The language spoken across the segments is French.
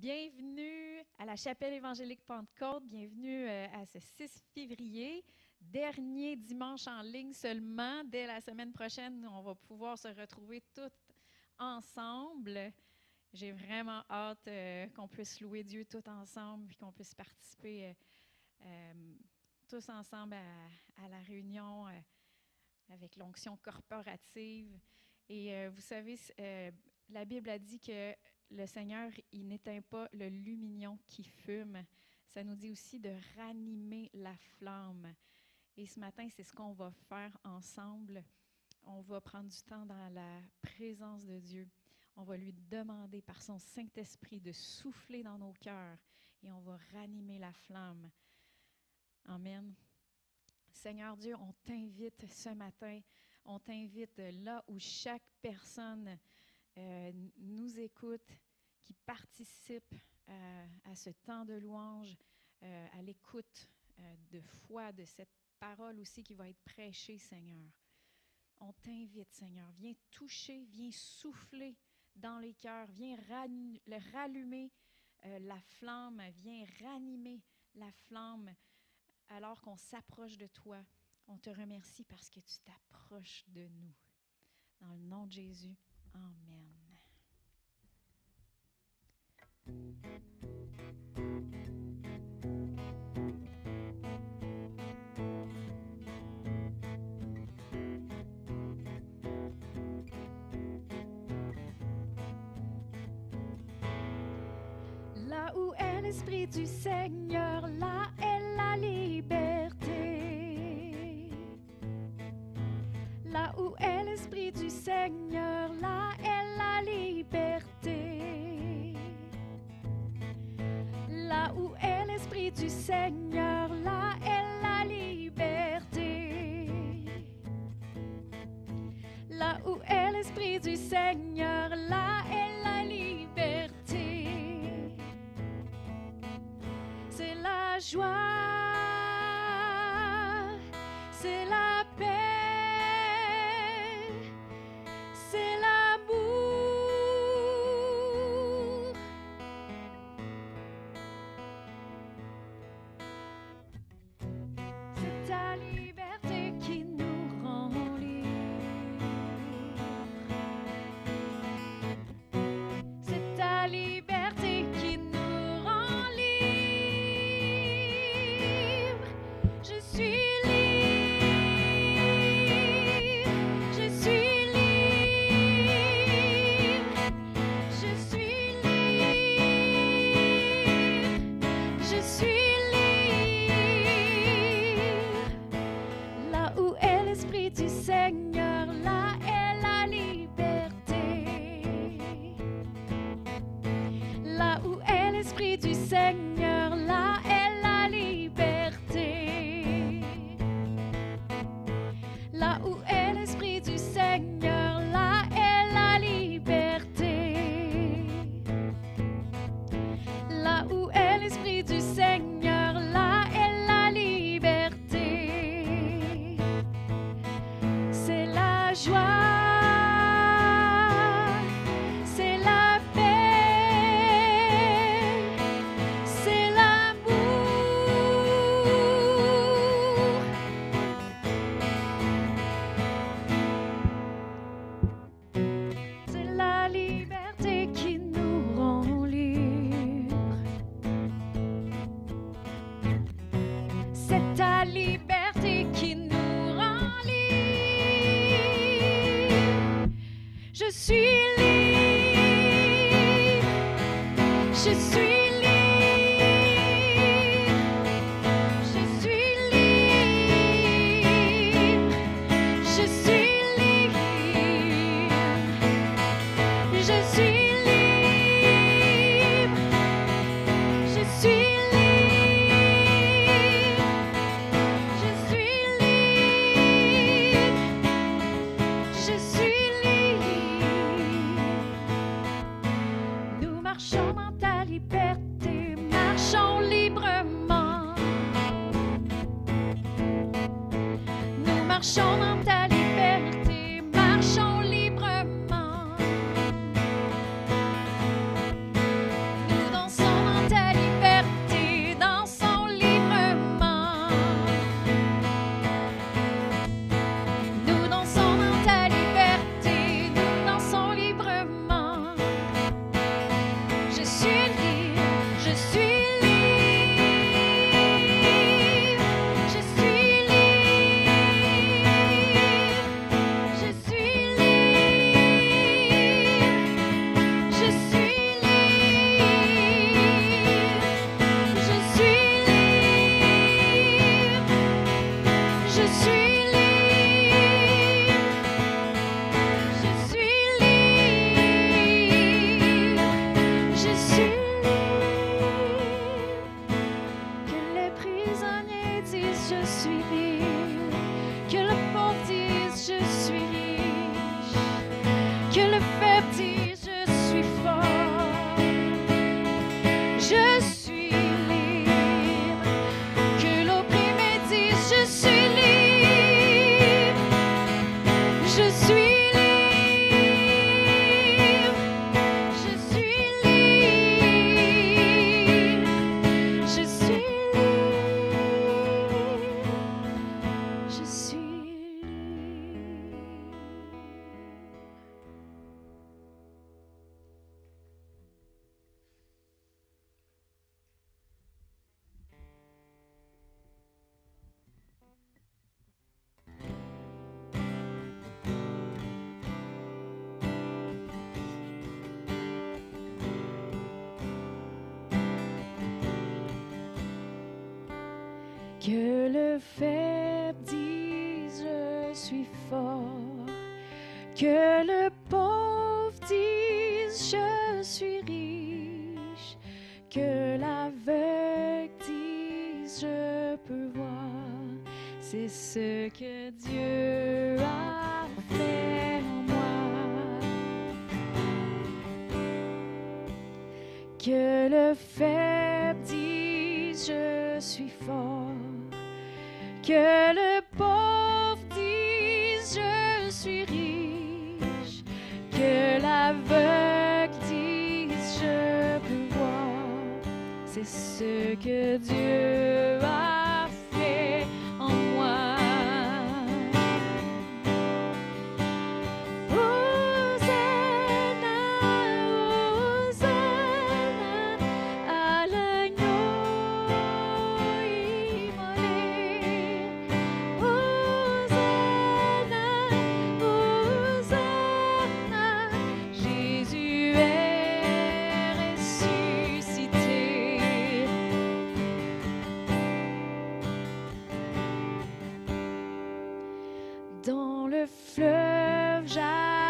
Bienvenue à la Chapelle évangélique Pentecôte. Bienvenue à ce 6 février. Dernier dimanche en ligne seulement. Dès la semaine prochaine, on va pouvoir se retrouver tous ensemble. J'ai vraiment hâte qu'on puisse louer Dieu tous ensemble et qu'on puisse participer tous ensemble à la réunion avec l'onction corporative. Et vous savez, la Bible a dit que le Seigneur, il n'éteint pas le lumignon qui fume. Ça nous dit aussi de ranimer la flamme. Et ce matin, c'est ce qu'on va faire ensemble. On va prendre du temps dans la présence de Dieu. On va lui demander par son Saint-Esprit de souffler dans nos cœurs et on va ranimer la flamme. Amen. Seigneur Dieu, on t'invite ce matin. On t'invite là où chaque personne nous écoute, qui participe à ce temps de louange, à l'écoute de foi, de cette parole aussi qui va être prêchée, Seigneur. On t'invite, Seigneur, viens toucher, viens souffler dans les cœurs, viens rallumer la flamme, viens ranimer la flamme alors qu'on s'approche de toi. On te remercie parce que tu t'approches de nous. Dans le nom de Jésus, Amen. Là où est l'Esprit du Seigneur, là est la liberté. Là où est l'Esprit du Seigneur, là est la liberté. Là où est l'Esprit du Seigneur, là est la liberté. Là où est l'Esprit du Seigneur, là est la liberté. C'est la joie, c'est la paix, c'est l'amour. C'est ta liberté qui nous rend libres. C'est ta liberté qui nous rend libres. Je suis libre, je suis libre, je suis libre, je suis libre. Là où est l'Esprit du Seigneur, là est la liberté. Là où est l'Esprit du Seigneur, là est la liberté. Là où est l'Esprit du Seigneur, là est la liberté. Là où est l'Esprit du Seigneur, là est la liberté. C'est la joie, c'est la paix, c'est l'amour. C'est la liberté qui nous rend libres. C'est ta liberté qui nous rend libres. Je suis libre, je suis libre, je suis libre, je suis libre, je suis libre, je suis libre, je suis libre, je suis libre. Nous marchons dans ta liberté, marchons librement. Nous marchons dans ta liberté, marchons librement. Nous dansons Que le faible dise je suis fort, que le pauvre dise je suis riche, que l'aveugle dise je peux voir. C'est ce que Dieu a fait en moi. Que le faible dise je suis fort, que le pauvre dise je suis riche, que l'aveugle dise je peux voir. C'est ce que Dieu a fait en moi. Dans le fleuve j'avancerai,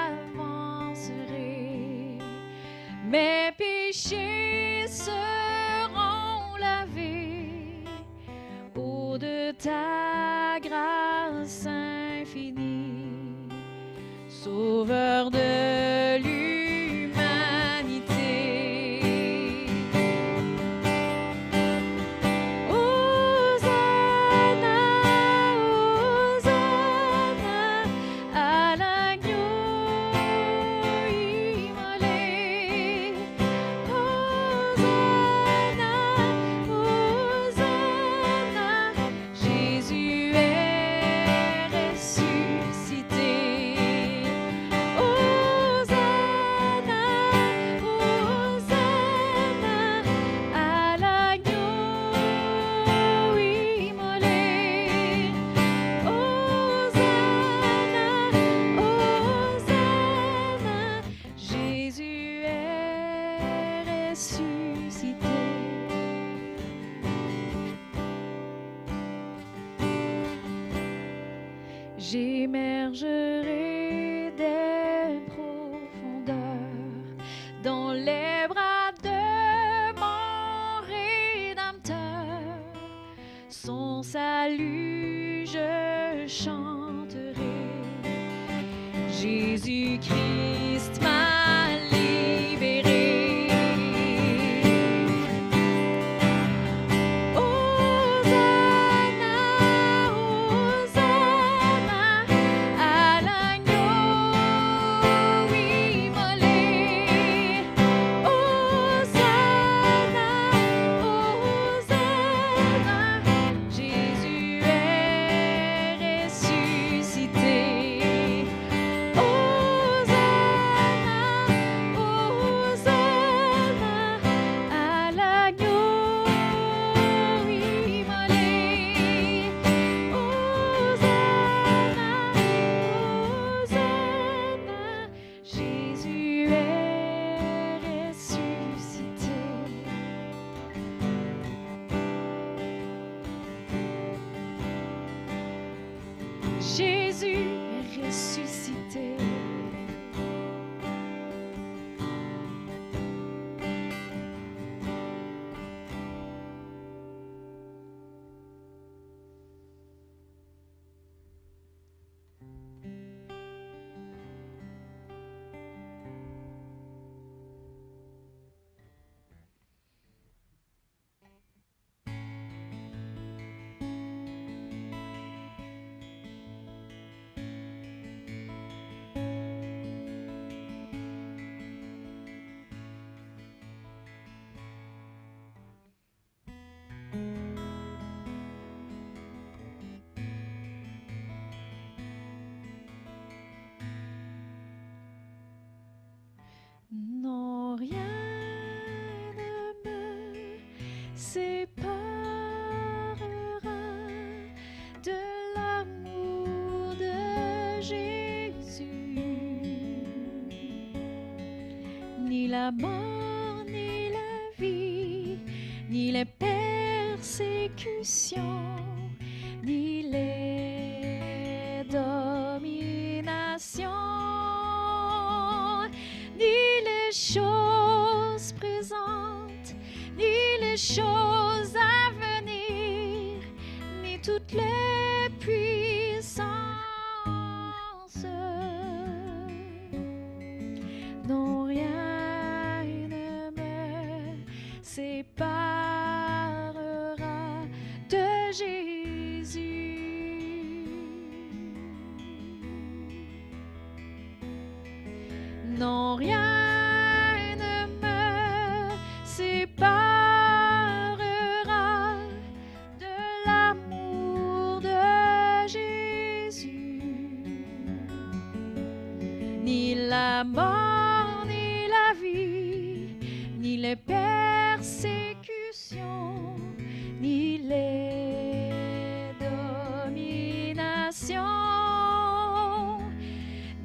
mes péchés seront lavés, eau de ta grâce infinie, Sauveur de l'humanité. J'émergerai des profondeurs dans les bras de mon Rédempteur. Son salut je chanterai. Jésus-Christ m'a libéré. Jésus est ressuscité. Non, rien ne me séparera de l'amour de Jésus, ni la mort, ni la vie, ni les persécutions, persécutions, ni les dominations, ni les choses présentes, ni les choses à venir, ni toutes les puissances. Non, rien ne me séparera de Jésus. Non, rien ne me séparera de l'amour de Jésus. Ni la mort, ni la vie, ni les persécutions, ni les dominations,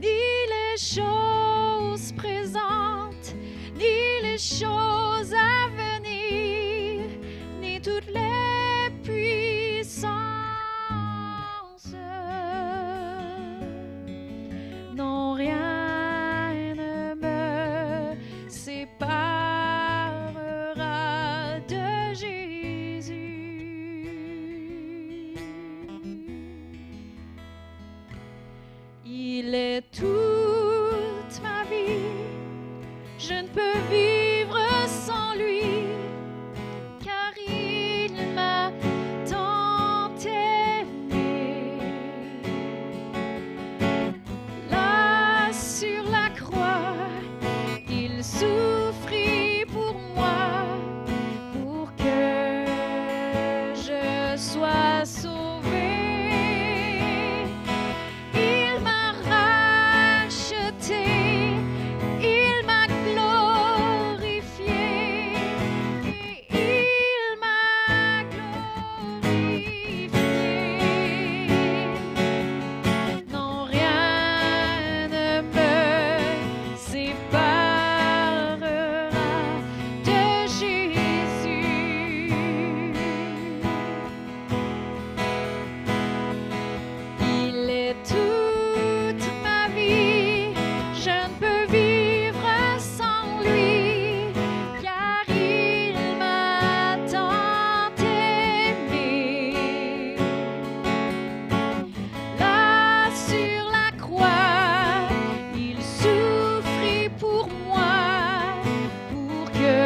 ni les choses présentes, ni les choses à venir, ni toutes les puissances. Non, rien ne me séparera de Jésus. Il est toute ma vie, je ne peux vivre sans lui, car il m'a tant aimé. Là sur la croix, il souffrit pour moi, pour que je sois sauvé. Il m'a racheté, il m'a glorifié, et il m'a glorifié. Non, rien ne me séparera de Jésus. Il est toute ma vie, je ne peux vivre sans lui, car il m'a tant aimé. Là sur la croix, il souffrit pour moi, pour que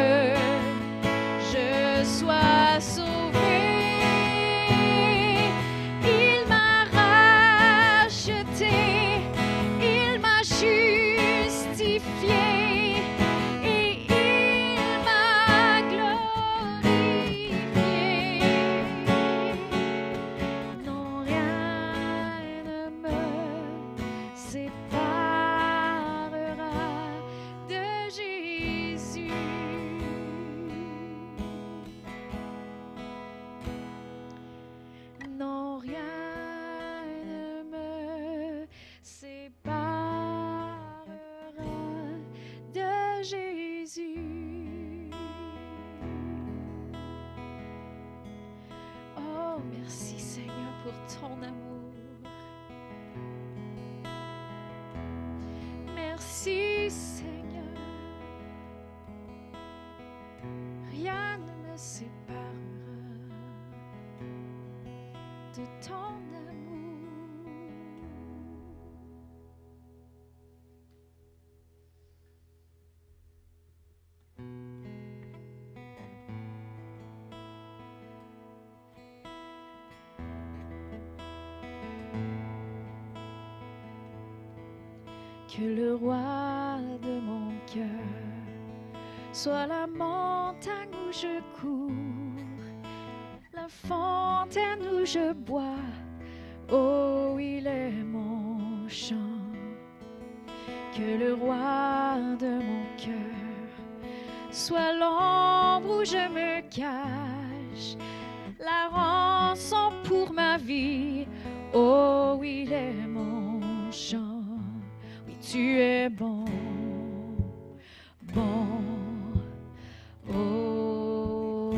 je sois sauvé. Il m'a racheté, il m'a justifié, et il m'a glorifié. Non, rien ne me séparera de Jésus. Non, rien ne me séparera de Jésus. Oh, merci Seigneur pour ton amour. Merci Seigneur. Rien ne me séparera de ton amour. Que le roi de mon cœur soit la montagne où je cours, la fontaine où je bois. Oh, il est mon chant. Que le roi de mon cœur soit l'ombre où je me cache, la rançon pour ma vie. Oh, il est mon chant. Oui, tu es bon, bon. Oh,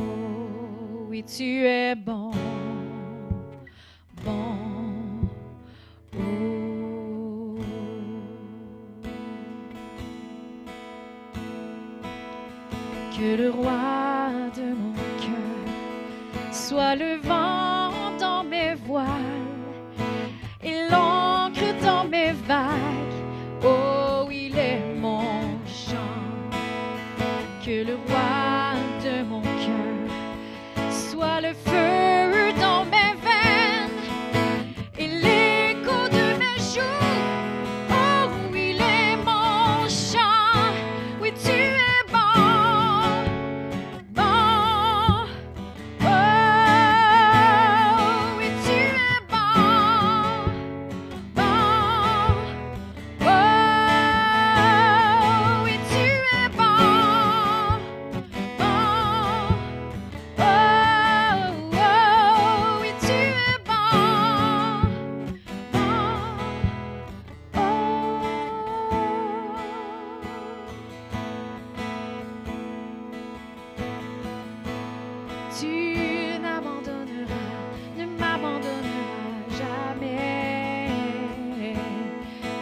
oui, oui, tu es bon, bon. Oh. Que le roi de mon cœur soit le vent dans mes voiles et l'encre dans mes vagues. Oh, il est mon chant. Que le roi de mon cœur soit le feu dans mes veines et l'écho de mes jours. Oh, il est mon chant. Oui, tu es bon, bon. Oh, oui, tu es bon, bon. Oh, oui, tu es bon, bon. Oh, oh, oui, tu es bon, bon. Tu n'abandonneras, ne m'abandonneras jamais.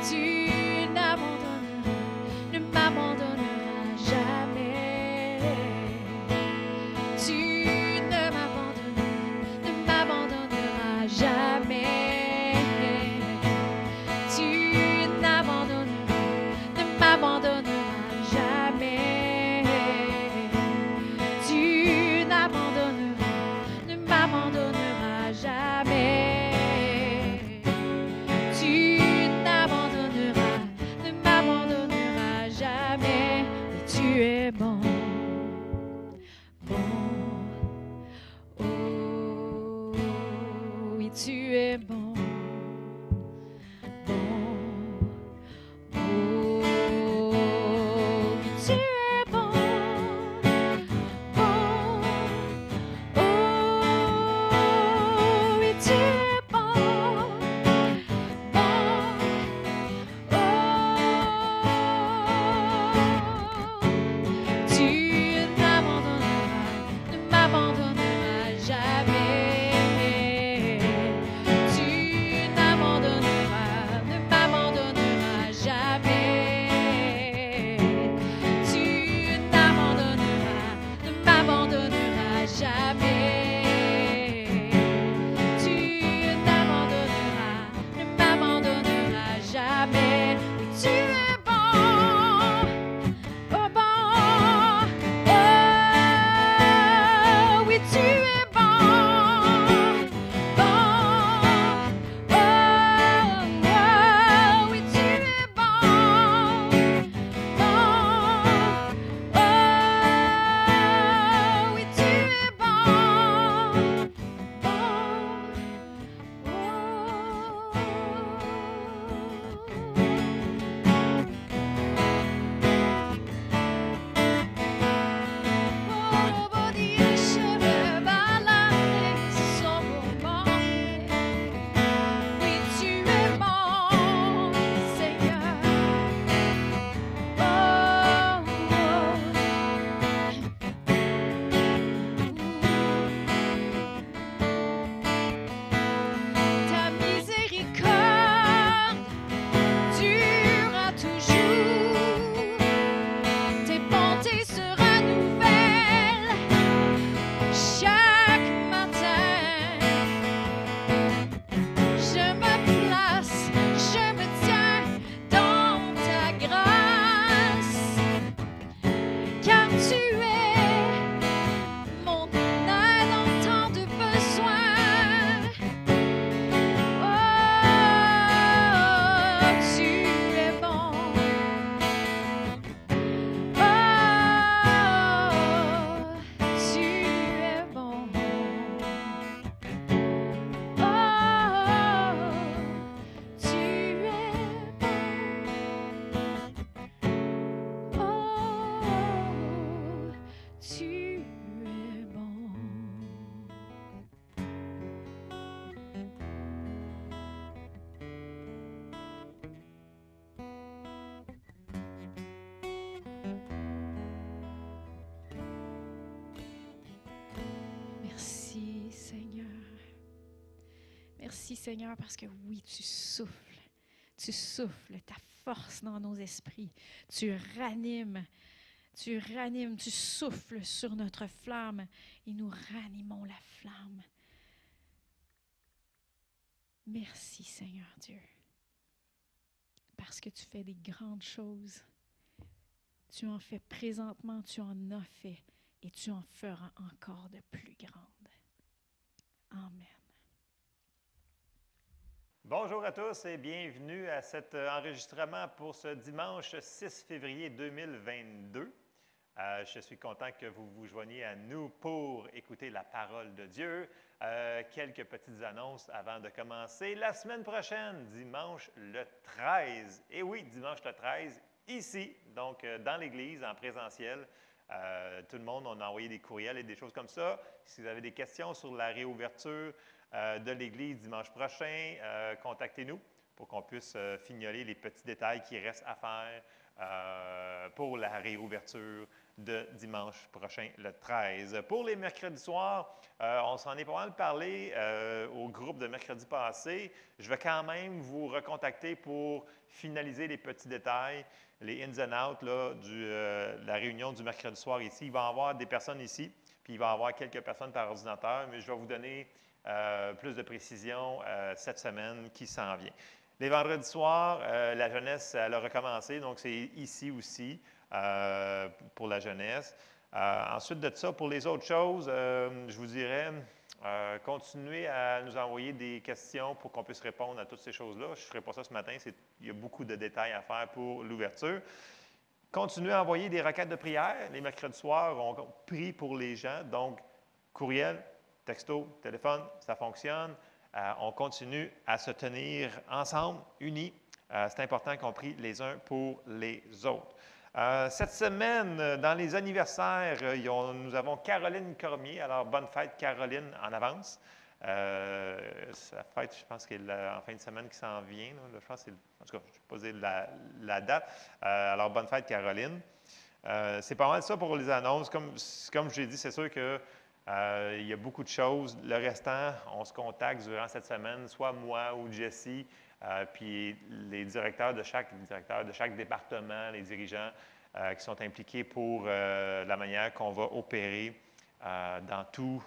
Tu n'abandonneras, ne m'abandonneras jamais. Tu ne m'abandonneras jamais. Tu n'abandonneras, ne m'abandonneras jamais. Tu n'abandonneras, ne m'abandonneras jamais. Tu n'abandonneras, ne m'abandonneras jamais. Et tu es bon, bon. Oh, oui, tu es bon, bon. Oh, oui, tu es bon, bon. Oh, oui, tu es bon, bon. Oh, tu n'abandonneras, ne m'abandonneras jamais. Tu n'abandonneras, ne m'abandonneras jamais. Tu n'abandonneras, ne m'abandonneras jamais. Tu n'abandonneras, ne m'abandonneras jamais. Oui, tu es bon, oh bon. Merci Seigneur parce que oui, tu souffles ta force dans nos esprits. Tu ranimes, tu souffles sur notre flamme et nous ranimons la flamme. Merci Seigneur Dieu, parce que tu fais des grandes choses. Tu en fais présentement, tu en as fait et tu en feras encore de plus grandes. Amen. Bonjour à tous et bienvenue à cet enregistrement pour ce dimanche 6 février 2022. Je suis content que vous vous joigniez à nous pour écouter la parole de Dieu. Quelques petites annonces avant de commencer. La semaine prochaine, dimanche le 13, et oui, dimanche le 13, ici, donc dans l'église, en présentiel. Tout le monde, on a envoyé des courriels et des choses comme ça. Si vous avez des questions sur la réouverture de l'église dimanche prochain, contactez-nous pour qu'on puisse fignoler les petits détails qui restent à faire pour la réouverture de dimanche prochain, le 13. Pour les mercredis soirs, on s'en est pas mal parlé au groupe de mercredi passé. Je vais quand même vous recontacter pour finaliser les petits détails, les ins and outs là, de la réunion du mercredi soir ici. Il va y avoir des personnes ici, puis il va y avoir quelques personnes par ordinateur, mais je vais vous donner plus de précision cette semaine qui s'en vient. Les vendredis soirs, la jeunesse, elle a recommencé, donc c'est ici aussi pour la jeunesse. Ensuite de ça, pour les autres choses, je vous dirais, continuez à nous envoyer des questions pour qu'on puisse répondre à toutes ces choses-là. Je ne ferai pas ça ce matin, il y a beaucoup de détails à faire pour l'ouverture. Continuez à envoyer des requêtes de prière. Les mercredis soirs, on prie pour les gens, donc courriel, texto, téléphone, ça fonctionne. On continue à se tenir ensemble, unis. C'est important qu'on prie les uns pour les autres. Cette semaine, dans les anniversaires, nous avons Caroline Cormier. Alors, bonne fête, Caroline, en avance. Sa fête, je pense qu'elle est en fin de semaine qui s'en vient. Là. Je pense que en tout cas, je ne vais pas dire la date. Alors, bonne fête, Caroline. C'est pas mal ça pour les annonces. Comme je l'ai dit, c'est sûr que il y a beaucoup de choses. Le restant, on se contacte durant cette semaine, soit moi ou Jessie, puis les directeurs de chaque département, les dirigeants qui sont impliqués pour la manière qu'on va opérer dans tous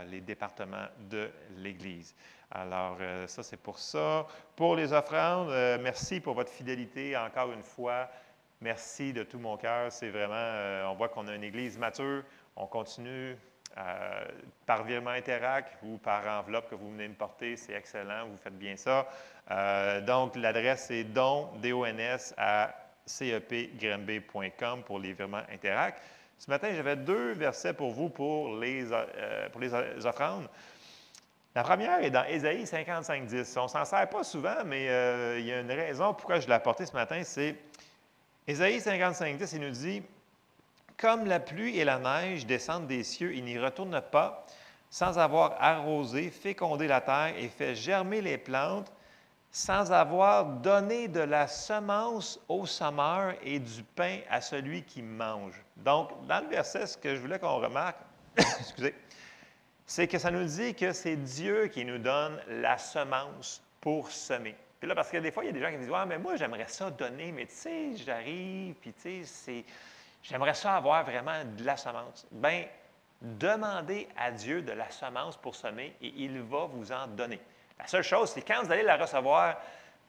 les départements de l'Église. Alors, ça, c'est pour ça. Pour les offrandes, merci pour votre fidélité encore une fois. Merci de tout mon cœur. C'est vraiment, on voit qu'on a une Église mature. On continue par virement Interac ou par enveloppe que vous venez me porter. C'est excellent. Vous faites bien ça. Donc, l'adresse est dons, à cepgranby.com pour les virements Interac. Ce matin, j'avais 2 versets pour vous pour les offrandes. La première est dans Ésaïe 55:10. On ne s'en sert pas souvent, mais il y a une raison pourquoi je l'ai apporté ce matin. C'est Ésaïe 55:10, il nous dit « Comme la pluie et la neige descendent des cieux, il n'y retourne pas, sans avoir arrosé, fécondé la terre et fait germer les plantes, sans avoir donné de la semence au semeur et du pain à celui qui mange. » Donc, dans le verset, ce que je voulais qu'on remarque, excusez, c'est que ça nous dit que c'est Dieu qui nous donne la semence pour semer. Puis là, parce que des fois, il y a des gens qui disent « Ouais, mais moi, j'aimerais ça donner, mais tu sais, j'arrive, puis tu sais, j'aimerais ça avoir vraiment de la semence. » Bien, demandez à Dieu de la semence pour semer et il va vous en donner. La seule chose, c'est quand vous allez la recevoir,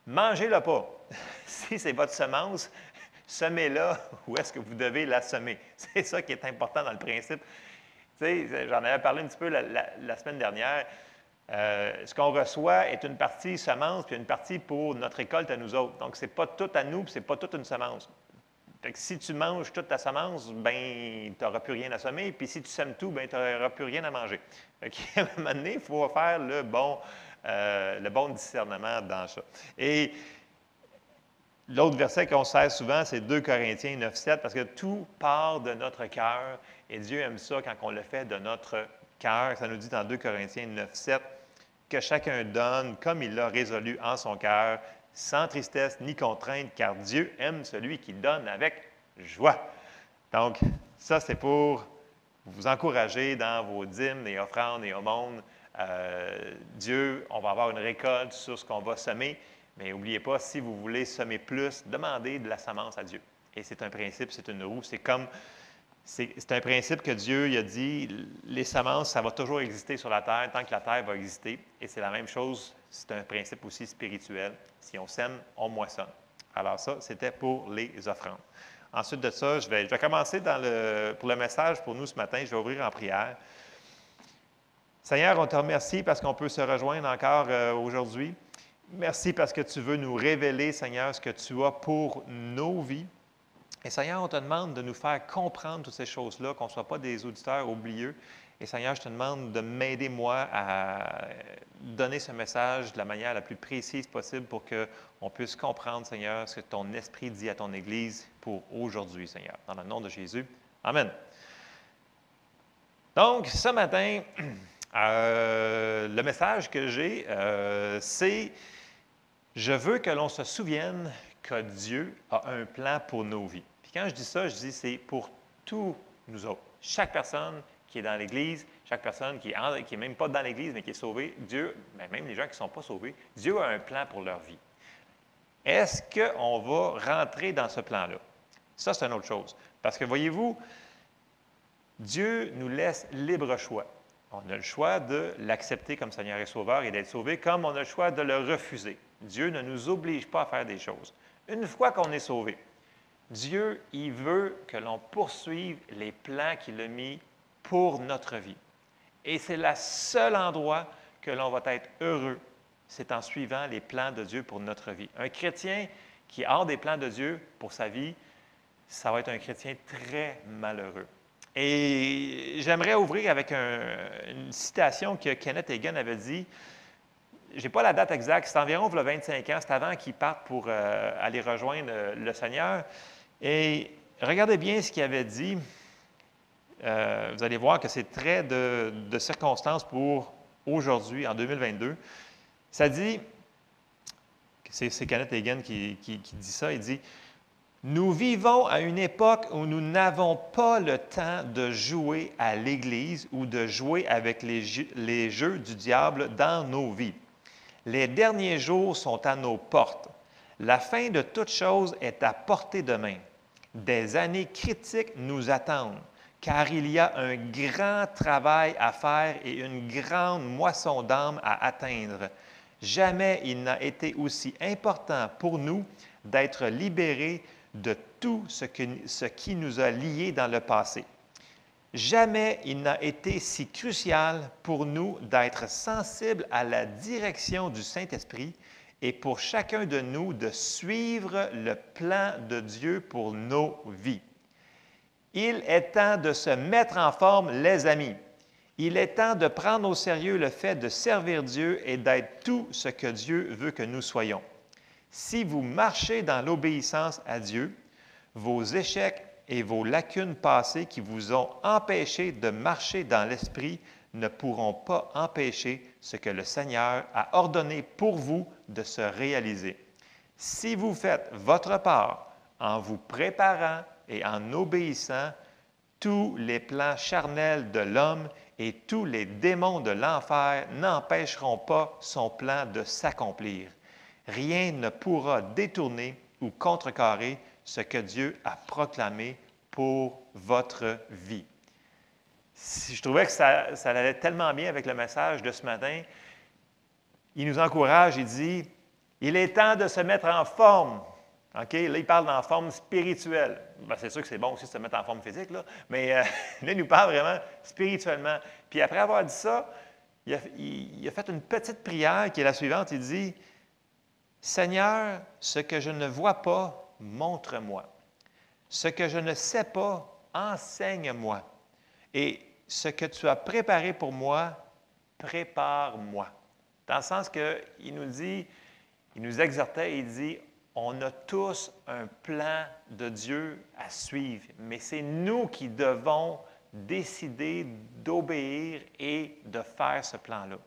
mangez-la pas. Si c'est votre semence, semez-la où est-ce que vous devez la semer. C'est ça qui est important dans le principe. Tu sais, j'en avais parlé un petit peu la semaine dernière. Ce qu'on reçoit est une partie semence puis une partie pour notre récolte à nous autres. Donc, ce n'est pas tout à nous puis ce n'est pas toute une semence. Fait que si tu manges toute ta semence, bien, tu n'auras plus rien à semer. Puis si tu sèmes tout, bien, tu n'auras plus rien à manger. Fait qu'à un moment donné, il faut faire le bon discernement dans ça. Et l'autre verset qu'on sert souvent, c'est 2 Corinthiens 9:7, parce que tout part de notre cœur. Et Dieu aime ça quand on le fait de notre cœur. Ça nous dit dans 2 Corinthiens 9:7 que chacun donne comme il l'a résolu en son cœur, sans tristesse ni contrainte, car Dieu aime celui qui donne avec joie. Donc, ça, c'est pour vous encourager dans vos dîmes et offrandes et aumônes Dieu, on va avoir une récolte sur ce qu'on va semer, mais n'oubliez pas, si vous voulez semer plus, demandez de la semence à Dieu. Et c'est un principe, c'est une roue, c'est un principe que Dieu il a dit, les semences, ça va toujours exister sur la terre tant que la terre va exister. Et c'est la même chose, c'est un principe aussi spirituel. Si on sème, on moissonne. Alors ça, c'était pour les offrandes. Ensuite de ça, je vais commencer pour le message pour nous ce matin. Je vais ouvrir en prière. Seigneur, on te remercie parce qu'on peut se rejoindre encore aujourd'hui. Merci parce que tu veux nous révéler, Seigneur, ce que tu as pour nos vies. Et Seigneur, on te demande de nous faire comprendre toutes ces choses-là, qu'on ne soit pas des auditeurs oublieux. Et Seigneur, je te demande de m'aider, moi, à donner ce message de la manière la plus précise possible pour qu'on puisse comprendre, Seigneur, ce que ton Esprit dit à ton Église pour aujourd'hui, Seigneur. Dans le nom de Jésus. Amen. Donc, ce matin, le message que j'ai, c'est « Je veux que l'on se souvienne que Dieu a un plan pour nos vies. » Puis quand je dis ça, je dis c'est pour tous nous autres. Chaque personne qui est dans l'Église, chaque personne qui est même pas dans l'Église, mais qui est sauvée, Dieu, même les gens qui ne sont pas sauvés, Dieu a un plan pour leur vie. Est-ce qu'on va rentrer dans ce plan-là? Ça, c'est une autre chose. Parce que, voyez-vous, Dieu nous laisse libre choix. On a le choix de l'accepter comme Seigneur et Sauveur et d'être sauvé, comme on a le choix de le refuser. Dieu ne nous oblige pas à faire des choses. Une fois qu'on est sauvé, Dieu, il veut que l'on poursuive les plans qu'il a mis pour notre vie. Et c'est le seul endroit que l'on va être heureux, c'est en suivant les plans de Dieu pour notre vie. Un chrétien qui est hors des plans de Dieu pour sa vie, ça va être un chrétien très malheureux. Et j'aimerais ouvrir avec une citation que Kenneth Hagin avait dit. Je n'ai pas la date exacte, c'est environ il y a 25 ans, c'est avant qu'il parte pour aller rejoindre le Seigneur. Et regardez bien ce qu'il avait dit. Vous allez voir que c'est très de circonstances pour aujourd'hui, en 2022. Ça dit, c'est Kenneth Hagin qui dit ça, il dit « Nous vivons à une époque où nous n'avons pas le temps de jouer à l'Église ou de jouer avec les jeux du diable dans nos vies. Les derniers jours sont à nos portes. La fin de toute chose est à portée de main. Des années critiques nous attendent, car il y a un grand travail à faire et une grande moisson d'âmes à atteindre. Jamais il n'a été aussi important pour nous d'être libérés de tout ce qui nous a liés dans le passé. Jamais il n'a été si crucial pour nous d'être sensibles à la direction du Saint-Esprit et pour chacun de nous de suivre le plan de Dieu pour nos vies. Il est temps de se mettre en forme, les amis. Il est temps de prendre au sérieux le fait de servir Dieu et d'être tout ce que Dieu veut que nous soyons. Si vous marchez dans l'obéissance à Dieu, vos échecs et vos lacunes passées qui vous ont empêché de marcher dans l'Esprit ne pourront pas empêcher ce que le Seigneur a ordonné pour vous de se réaliser. Si vous faites votre part en vous préparant et en obéissant, tous les plans charnels de l'homme et tous les démons de l'enfer n'empêcheront pas son plan de s'accomplir. Rien ne pourra détourner ou contrecarrer ce que Dieu a proclamé pour votre vie. Je trouvais que ça allait tellement bien avec le message de ce matin. Il nous encourage, il dit, il est temps de se mettre en forme. Okay? Là, il parle en forme spirituelle. Ben, c'est sûr que c'est bon aussi de se mettre en forme physique, là, mais là, il nous parle vraiment spirituellement. Puis après avoir dit ça, il a fait une petite prière qui est la suivante. Il dit, « Seigneur, ce que je ne vois pas, montre-moi. Ce que je ne sais pas, enseigne-moi. Et ce que tu as préparé pour moi, prépare-moi. » Dans le sens qu'il nous dit, il nous exhortait, il dit, on a tous un plan de Dieu à suivre, mais c'est nous qui devons décider d'obéir et de faire ce plan-là.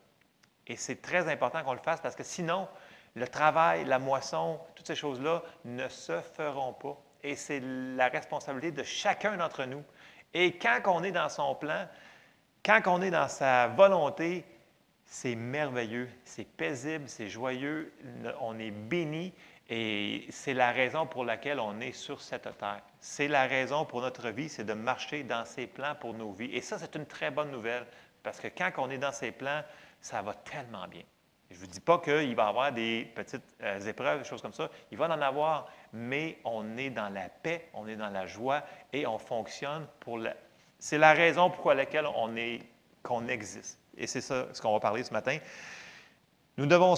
Et c'est très important qu'on le fasse parce que sinon, le travail, la moisson, toutes ces choses-là ne se feront pas. Et c'est la responsabilité de chacun d'entre nous. Et quand on est dans son plan, quand on est dans sa volonté, c'est merveilleux, c'est paisible, c'est joyeux, on est béni et c'est la raison pour laquelle on est sur cette terre. C'est la raison pour notre vie, c'est de marcher dans ses plans pour nos vies. Et ça, c'est une très bonne nouvelle parce que quand on est dans ses plans, ça va tellement bien. Je ne vous dis pas qu'il va y avoir des petites épreuves, des choses comme ça. Il va en avoir, mais on est dans la paix, on est dans la joie et on fonctionne pour la... C'est la raison pour laquelle qu'on existe. Et c'est ça ce qu'on va parler ce matin. Nous devons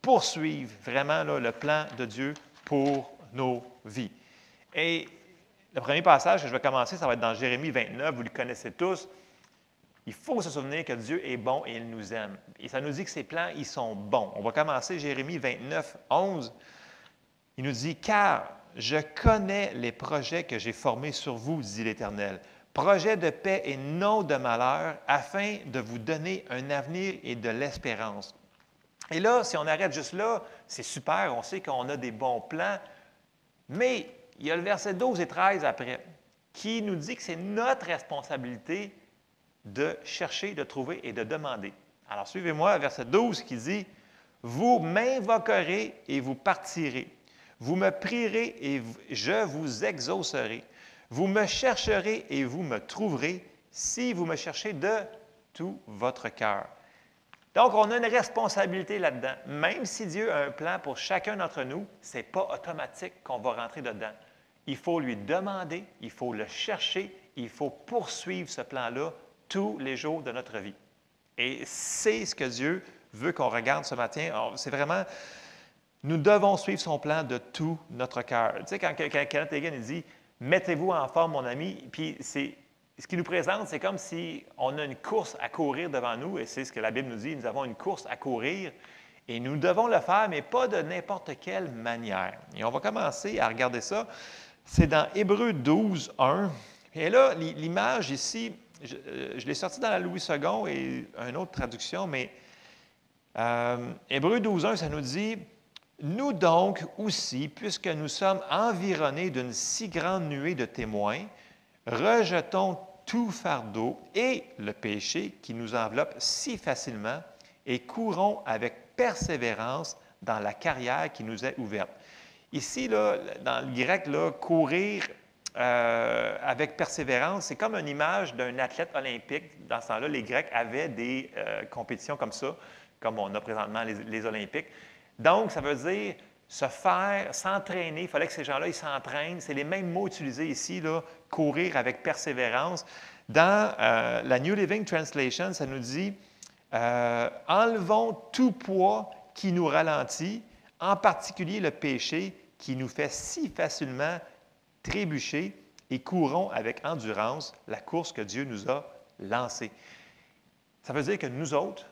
poursuivre vraiment là, le plan de Dieu pour nos vies. Et le premier passage que je vais commencer, ça va être dans Jérémie 29, vous le connaissez tous. Il faut se souvenir que Dieu est bon et il nous aime. Et ça nous dit que ses plans, ils sont bons. On va commencer Jérémie 29, 11. Il nous dit « Car je connais les projets que j'ai formés sur vous, dit l'Éternel, projets de paix et non de malheur, afin de vous donner un avenir et de l'espérance. » Et là, si on arrête juste là, c'est super, on sait qu'on a des bons plans, mais il y a le verset 12 et 13 après, qui nous dit que c'est notre responsabilité de chercher, de trouver et de demander. Alors, suivez-moi, verset 12 qui dit « Vous m'invoquerez et vous partirez. Vous me prierez et je vous exaucerai. Vous me chercherez et vous me trouverez si vous me cherchez de tout votre cœur. » Donc, on a une responsabilité là-dedans. Même si Dieu a un plan pour chacun d'entre nous, ce n'est pas automatique qu'on va rentrer dedans. Il faut lui demander, il faut le chercher, il faut poursuivre ce plan-là tous les jours de notre vie. Et c'est ce que Dieu veut qu'on regarde ce matin. C'est vraiment, nous devons suivre son plan de tout notre cœur. Tu sais, quand Kenneth Hagin dit « Mettez-vous en forme, mon ami », puis ce qu'il nous présente, c'est comme si on a une course à courir devant nous, et c'est ce que la Bible nous dit, nous avons une course à courir, et nous devons le faire, mais pas de n'importe quelle manière. Et on va commencer à regarder ça. C'est dans Hébreux 12, 1. Et là, l'image ici, je l'ai sortie dans la Louis II et une autre traduction, mais Hébreux 12, 1, ça nous dit « Nous donc aussi, puisque nous sommes environnés d'une si grande nuée de témoins, rejetons tout fardeau et le péché qui nous enveloppe si facilement et courons avec persévérance dans la carrière qui nous est ouverte. » Ici, là, dans le grec, là, courir avec persévérance, c'est comme une image d'un athlète olympique. Dans ce temps-là, les Grecs avaient des compétitions comme ça, comme on a présentement les Olympiques. Donc, ça veut dire se faire, s'entraîner. Il fallait que ces gens-là, ils s'entraînent. C'est les mêmes mots utilisés ici, là, courir avec persévérance. Dans la New Living Translation, ça nous dit enlevons tout poids qui nous ralentit, en particulier le péché qui nous fait si facilement trébucher et courons avec endurance la course que Dieu nous a lancée. Ça veut dire que nous autres,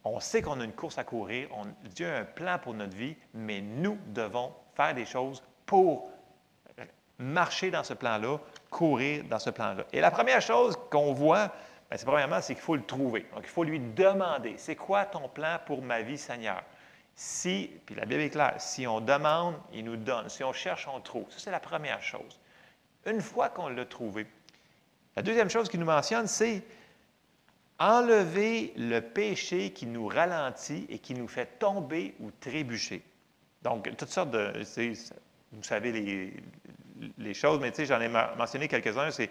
on sait qu'on a une course à courir, Dieu a un plan pour notre vie, mais nous devons faire des choses pour marcher dans ce plan-là, courir dans ce plan-là. Et la première chose qu'on voit, c'est premièrement, c'est qu'il faut le trouver. Donc, il faut lui demander, c'est quoi ton plan pour ma vie, Seigneur? Si, puis la Bible est claire, si on demande, il nous donne. Si on cherche, on trouve. Ça, c'est la première chose. Une fois qu'on l'a trouvé, la deuxième chose qu'il nous mentionne, c'est enlever le péché qui nous ralentit et qui nous fait tomber ou trébucher. Donc, toutes sortes de... Vous savez les choses, mais j'en ai mentionné quelques-uns, c'est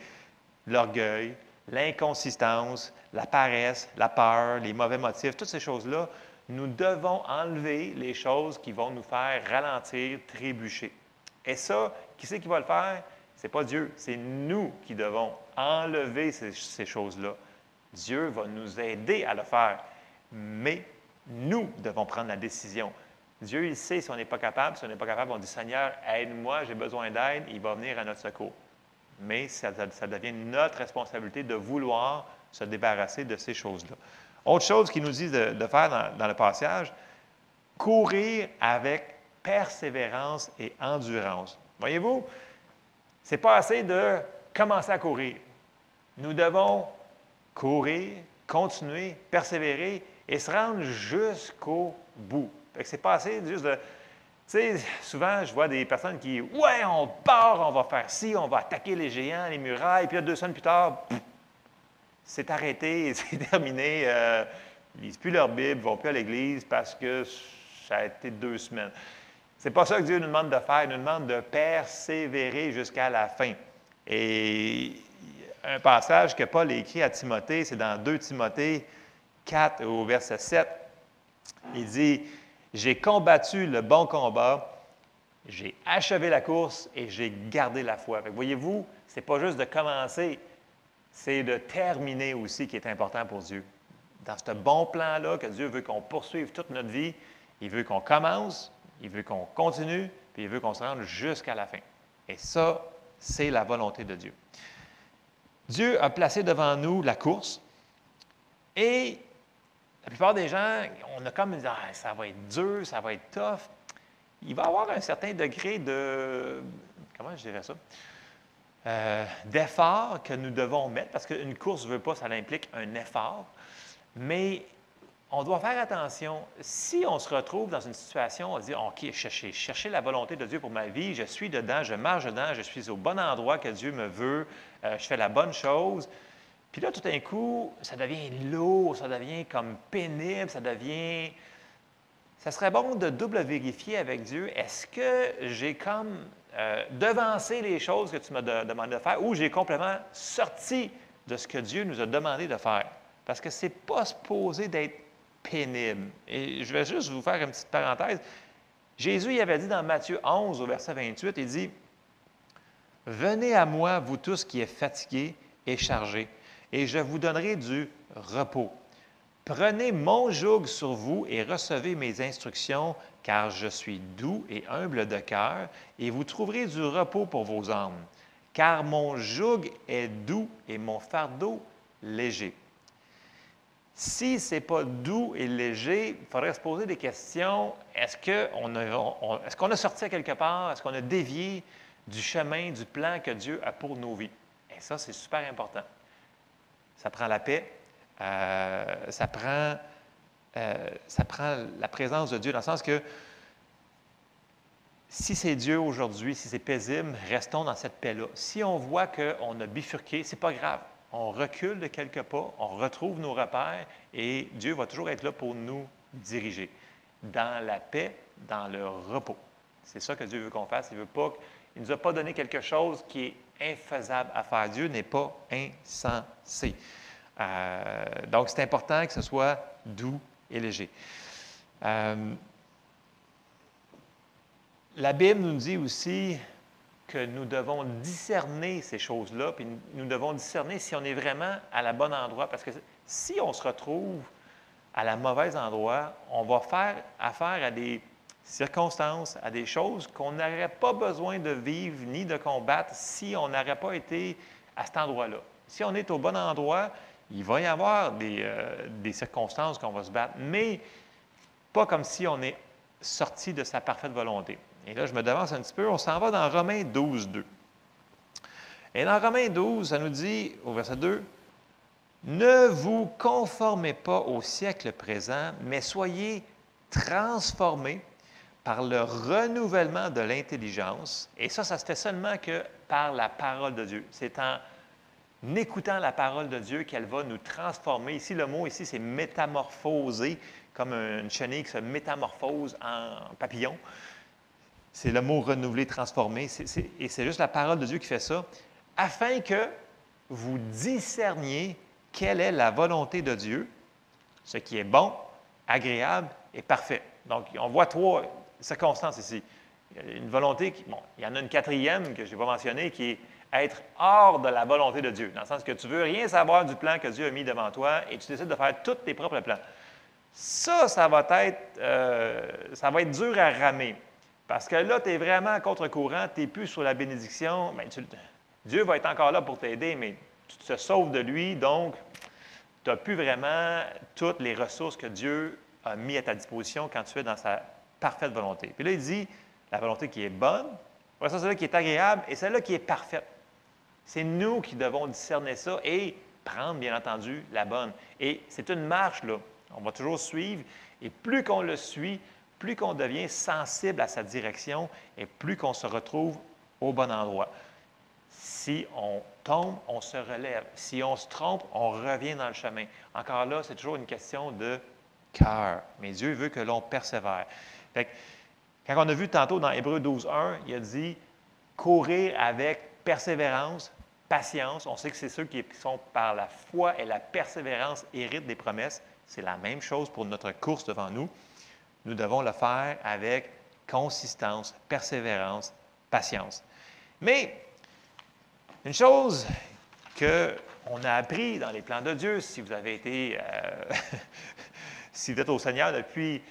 l'orgueil, l'inconsistance, la paresse, la peur, les mauvais motifs, toutes ces choses-là. Nous devons enlever les choses qui vont nous faire ralentir, trébucher. Et ça, qui c'est qui va le faire? Ce n'est pas Dieu, c'est nous qui devons enlever ces choses-là. Dieu va nous aider à le faire, mais nous devons prendre la décision. Dieu, il sait si on n'est pas capable. Si on n'est pas capable, on dit « Seigneur, aide-moi, j'ai besoin d'aide. » Il va venir à notre secours. Mais ça devient notre responsabilité de vouloir se débarrasser de ces choses-là. Autre chose qu'il nous dit de faire dans le passage, courir avec persévérance et endurance. Voyez-vous, ce n'est pas assez de commencer à courir. Nous devons courir, continuer, persévérer et se rendre jusqu'au bout. Ce n'est pas assez juste de... Tu sais, souvent, je vois des personnes qui « Ouais, on part, on va faire ci, on va attaquer les géants, les murailles. » Puis là, 2 semaines plus tard, c'est arrêté, c'est terminé. ne lisent plus leur Bible, ne vont plus à l'Église parce que ça a été 2 semaines. Ce n'est pas ça que Dieu nous demande de faire. Il nous demande de persévérer jusqu'à la fin. Et un passage que Paul a écrit à Timothée, c'est dans 2 Timothée 4 au verset 7. Il dit, « J'ai combattu le bon combat, j'ai achevé la course et j'ai gardé la foi. » Voyez-vous, ce n'est pas juste de commencer, c'est de terminer aussi qui est important pour Dieu. Dans ce bon plan-là que Dieu veut qu'on poursuive toute notre vie, il veut qu'on commence, il veut qu'on continue, puis il veut qu'on se rende jusqu'à la fin. Et ça, c'est la volonté de Dieu. Dieu a placé devant nous la course et la plupart des gens, on a comme dit, ah, ça va être dur, ça va être tough. Il va y avoir un certain degré de, comment je dirais ça, d'effort que nous devons mettre, parce qu'une course ne veut pas, ça implique un effort, mais on doit faire attention. Si on se retrouve dans une situation, on se dit, OK, chercher la volonté de Dieu pour ma vie, je suis dedans, je marche dedans, je suis au bon endroit que Dieu me veut, je fais la bonne chose. Puis là, tout d'un coup, ça devient lourd, ça devient comme pénible, ça serait bon de double vérifier avec Dieu, est-ce que j'ai comme devancé les choses que tu m'as demandé de faire ou j'ai complètement sorti de ce que Dieu nous a demandé de faire? Parce que ce n'est pas supposé d'être pénible. Et je vais juste vous faire une petite parenthèse. Jésus il avait dit dans Matthieu 11, au verset 28, il dit, « Venez à moi, vous tous qui êtes fatigués et chargés, et je vous donnerai du repos. Prenez mon joug sur vous et recevez mes instructions, car je suis doux et humble de cœur, et vous trouverez du repos pour vos âmes. Car mon joug est doux et mon fardeau léger. » Si ce n'est pas doux et léger, il faudrait se poser des questions. Est-ce qu'on a sorti à quelque part? Est-ce qu'on a dévié du chemin, du plan que Dieu a pour nos vies? Et ça, c'est super important. Ça prend la paix, ça prend la présence de Dieu, dans le sens que si c'est Dieu aujourd'hui, si c'est paisible, restons dans cette paix-là. Si on voit qu'on a bifurqué, ce n'est pas grave. On recule de quelques pas, on retrouve nos repères et Dieu va toujours être là pour nous diriger dans la paix, dans le repos. C'est ça que Dieu veut qu'on fasse. Il ne nous a pas donné quelque chose qui est infaisable à faire. Dieu n'est pas insensé. Donc, c'est important que ce soit doux et léger. La Bible nous dit aussi que nous devons discerner ces choses-là, puis nous devons discerner si on est vraiment à la bonne endroit, parce que si on se retrouve à la mauvaise endroit, on va faire affaire à des circonstances, à des choses qu'on n'aurait pas besoin de vivre ni de combattre si on n'aurait pas été à cet endroit-là. Si on est au bon endroit, il va y avoir des circonstances qu'on va se battre, mais pas comme si on est sorti de sa parfaite volonté. Et là, je me devance un petit peu, on s'en va dans Romains 12, 2. Et dans Romains 12, ça nous dit, au verset 2, « Ne vous conformez pas au siècle présent, mais soyez transformés par le renouvellement de l'intelligence. » Et ça se fait seulement que par la parole de Dieu. C'est en écoutant la parole de Dieu qu'elle va nous transformer. Ici, le mot ici, c'est « métamorphoser », comme une chenille qui se métamorphose en papillon. C'est le mot « renouveler »,« transformer ». Et c'est juste la parole de Dieu qui fait ça, afin que vous discerniez quelle est la volonté de Dieu, ce qui est bon, agréable et parfait. Donc, on voit 3 circonstances ici. Il y a une volonté, il y en a une 4e que je n'ai pas mentionnée, qui est être hors de la volonté de Dieu, dans le sens que tu ne veux rien savoir du plan que Dieu a mis devant toi et tu décides de faire tous tes propres plans. Ça va être dur à ramer. Parce que là, tu es vraiment à contre-courant, tu n'es plus sur la bénédiction. Bien, Dieu va être encore là pour t'aider, mais tu te sauves de lui, donc tu n'as plus vraiment toutes les ressources que Dieu a mises à ta disposition quand tu es dans sa parfaite volonté. Puis là, il dit, la volonté qui est bonne, c'est celle-là qui est agréable et celle-là qui est parfaite. C'est nous qui devons discerner ça et prendre, bien entendu, la bonne. Et c'est une marche, là. On va toujours suivre, et plus qu'on le suit, plus qu'on devient sensible à sa direction et plus qu'on se retrouve au bon endroit. Si on tombe, on se relève. Si on se trompe, on revient dans le chemin. Encore là, c'est toujours une question de cœur. Mais Dieu veut que l'on persévère. Fait que, quand on a vu tantôt dans Hébreux 12:1, il a dit courir avec persévérance, patience. On sait que c'est ceux qui sont par la foi et la persévérance héritent des promesses. C'est la même chose pour notre course devant nous. Nous devons le faire avec consistance, persévérance, patience. Mais une chose qu'on a appris dans les plans de Dieu, si vous avez été, si vous êtes au Seigneur depuis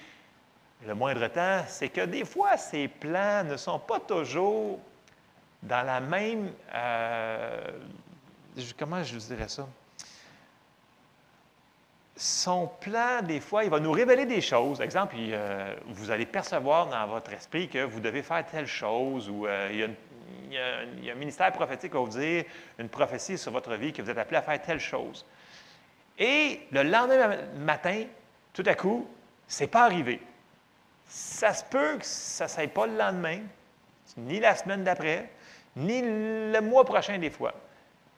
le moindre temps, c'est que des fois, ces plans ne sont pas toujours dans la même... comment je vous dirais ça? Son plan, des fois, il va nous révéler des choses. Exemple, vous allez percevoir dans votre esprit que vous devez faire telle chose, ou il y a un ministère prophétique qui va vous dire une prophétie sur votre vie, que vous êtes appelé à faire telle chose. Et le lendemain matin, tout à coup, ce n'est pas arrivé. Ça se peut que ça ne soit pas le lendemain, ni la semaine d'après, ni le mois prochain des fois.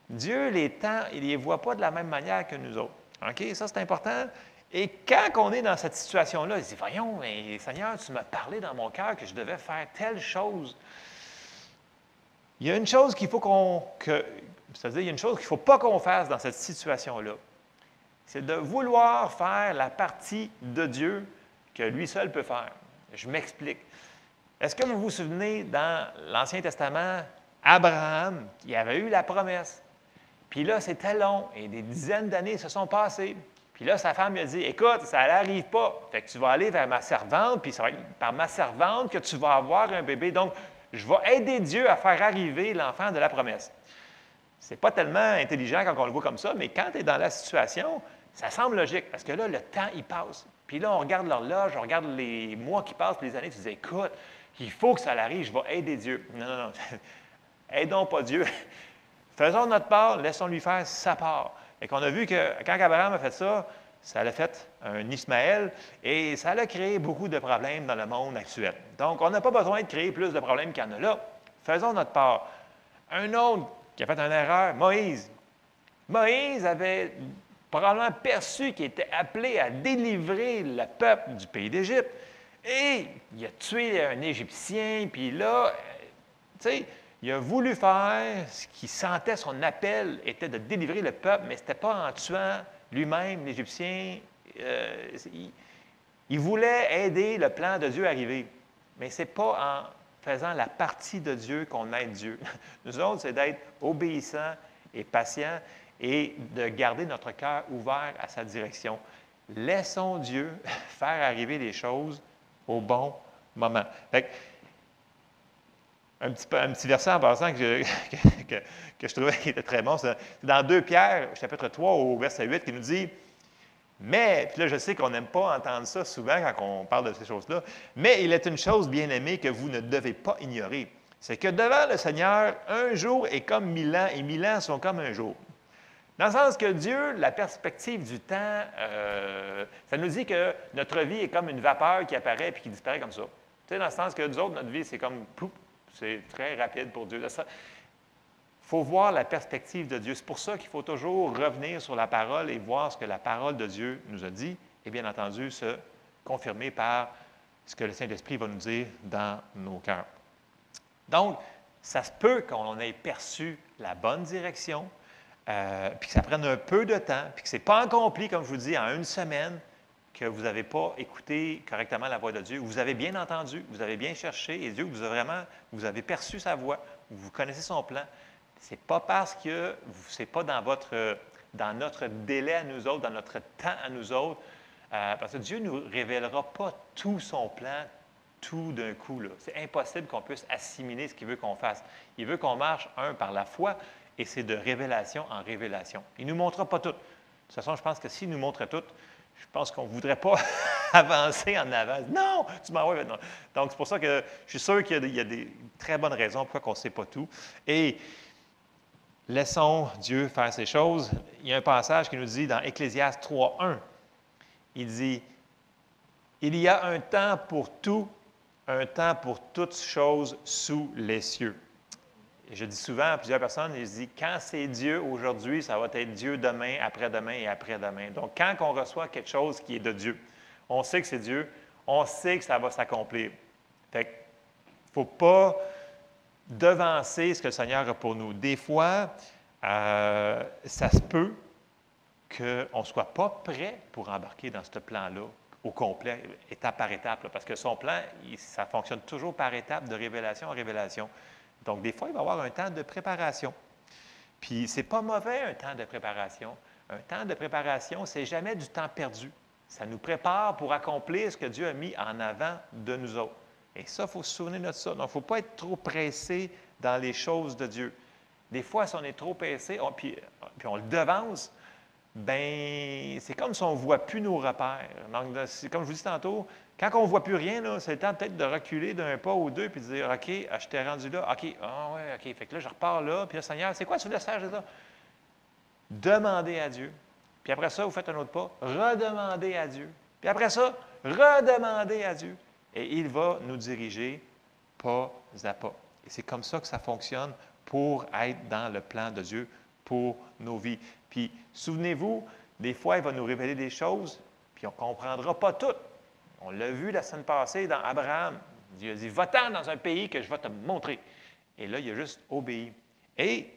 Dieu, les temps, il ne les voit pas de la même manière que nous autres. OK? Ça, c'est important. Et quand on est dans cette situation-là, il dit, voyons, mais Seigneur, tu m'as parlé dans mon cœur que je devais faire telle chose. Il y a une chose qu'il faut c'est-à-dire, il y a une chose qu'il ne faut pas qu'on fasse dans cette situation-là. C'est de vouloir faire la partie de Dieu que lui seul peut faire. Je m'explique. Est-ce que vous vous souvenez, dans l'Ancien Testament, Abraham, qui avait eu la promesse, puis là, c'était long, et des dizaines d'années se sont passées. Puis là, sa femme lui a dit, écoute, ça n'arrive pas. Fait que tu vas aller vers ma servante, puis ça va être par ma servante que tu vas avoir un bébé. Donc, je vais aider Dieu à faire arriver l'enfant de la promesse. Ce n'est pas tellement intelligent quand on le voit comme ça, mais quand tu es dans la situation, ça semble logique, parce que là, le temps, il passe. Puis là, on regarde l'horloge, on regarde les mois qui passent, les années, tu te dis, écoute, il faut que ça arrive, je vais aider Dieu. Non, non, non. Aidons pas Dieu. Faisons notre part, laissons-lui faire sa part. Et qu'on a vu que quand Abraham a fait ça, ça a fait un Ismaël et ça a créé beaucoup de problèmes dans le monde actuel. Donc, on n'a pas besoin de créer plus de problèmes qu'il y en a là. Faisons notre part. Un autre qui a fait une erreur, Moïse. Moïse avait probablement perçu qu'il était appelé à délivrer le peuple du pays d'Égypte. Et il a tué un Égyptien, puis là, tu sais, il a voulu faire ce qu'il sentait son appel était de délivrer le peuple, mais ce n'était pas en tuant lui-même l'Égyptien. Il voulait aider le plan de Dieu à arriver. Mais ce n'est pas en faisant la partie de Dieu qu'on aide Dieu. Nous autres, c'est d'être obéissants et patients et de garder notre cœur ouvert à sa direction. Laissons Dieu faire arriver les choses au bon moment. Fait que, un petit verset en passant que je trouvais qui était très bon, c'est dans 2 Pierre, chapitre 3, au verset 8, qui nous dit « Mais, puis là, je sais qu'on n'aime pas entendre ça souvent quand on parle de ces choses-là, mais il est une chose bien aimée que vous ne devez pas ignorer. C'est que devant le Seigneur, un jour est comme 1000 ans et 1000 ans sont comme un jour. » Dans le sens que Dieu, la perspective du temps, ça nous dit que notre vie est comme une vapeur qui apparaît et qui disparaît comme ça. Tu sais, dans le sens que nous autres, notre vie, c'est comme pouf, c'est très rapide pour Dieu. Il faut voir la perspective de Dieu. C'est pour ça qu'il faut toujours revenir sur la parole et voir ce que la parole de Dieu nous a dit et bien entendu se confirmer par ce que le Saint-Esprit va nous dire dans nos cœurs. Donc, ça se peut qu'on ait perçu la bonne direction, puis que ça prenne un peu de temps, puis que ce n'est pas accompli, comme je vous dis, en une semaine, que vous n'avez pas écouté correctement la voix de Dieu. Vous avez bien entendu, vous avez bien cherché, et Dieu vous avez perçu sa voix, vous connaissez son plan. Ce n'est pas parce que ce n'est pas dans notre délai à nous autres, dans notre temps à nous autres, parce que Dieu ne nous révélera pas tout son plan, tout d'un coup. C'est impossible qu'on puisse assimiler ce qu'il veut qu'on fasse. Il veut qu'on marche, par la foi, et c'est de révélation en révélation. Il ne nous montrera pas tout. De toute façon, je pense que s'il nous montrait tout, je pense qu'on ne voudrait pas avancer en avant. Non, tu m'envoies maintenant. Donc, c'est pour ça que je suis sûr qu'il y a des très bonnes raisons pourquoi on ne sait pas tout. Et laissons Dieu faire ces choses. Il y a un passage qui nous dit dans Ecclésiaste 3:1, il dit « Il y a un temps pour tout, un temps pour toutes choses sous les cieux. » je dis souvent à plusieurs personnes, je dis, quand c'est Dieu aujourd'hui, ça va être Dieu demain, après-demain et après-demain. Donc, quand on reçoit quelque chose qui est de Dieu, on sait que c'est Dieu, on sait que ça va s'accomplir. Fait qu'il ne faut pas devancer ce que le Seigneur a pour nous. Des fois, ça se peut qu'on ne soit pas prêt pour embarquer dans ce plan-là au complet, étape par étape, là, parce que son plan, ça fonctionne toujours par étape, de révélation en révélation. Donc, des fois, il va y avoir un temps de préparation. Puis, ce n'est pas mauvais, un temps de préparation. Un temps de préparation, ce n'est jamais du temps perdu. Ça nous prépare pour accomplir ce que Dieu a mis en avant de nous autres. Et ça, il faut se souvenir de ça. Donc, il ne faut pas être trop pressé dans les choses de Dieu. Des fois, si on est trop pressé, puis on le devance, bien, c'est comme si on ne voit plus nos repères. Donc, comme je vous dis tantôt, quand on ne voit plus rien, c'est le temps peut-être de reculer d'un pas ou deux puis de dire, OK, je t'ai rendu là. OK, ah ouais, OK. Fait que là, je repars là. Puis là, Seigneur, c'est quoi tu voulais faire de ça? Demandez à Dieu. Puis après ça, vous faites un autre pas. Redemandez à Dieu. Puis après ça, redemandez à Dieu. Et il va nous diriger pas à pas. Et c'est comme ça que ça fonctionne pour être dans le plan de Dieu pour nos vies. Puis, souvenez-vous, des fois, il va nous révéler des choses, puis on ne comprendra pas tout. On l'a vu la semaine passée dans Abraham. Dieu a dit, va-t'en dans un pays que je vais te montrer. Et là, il a juste obéi. Et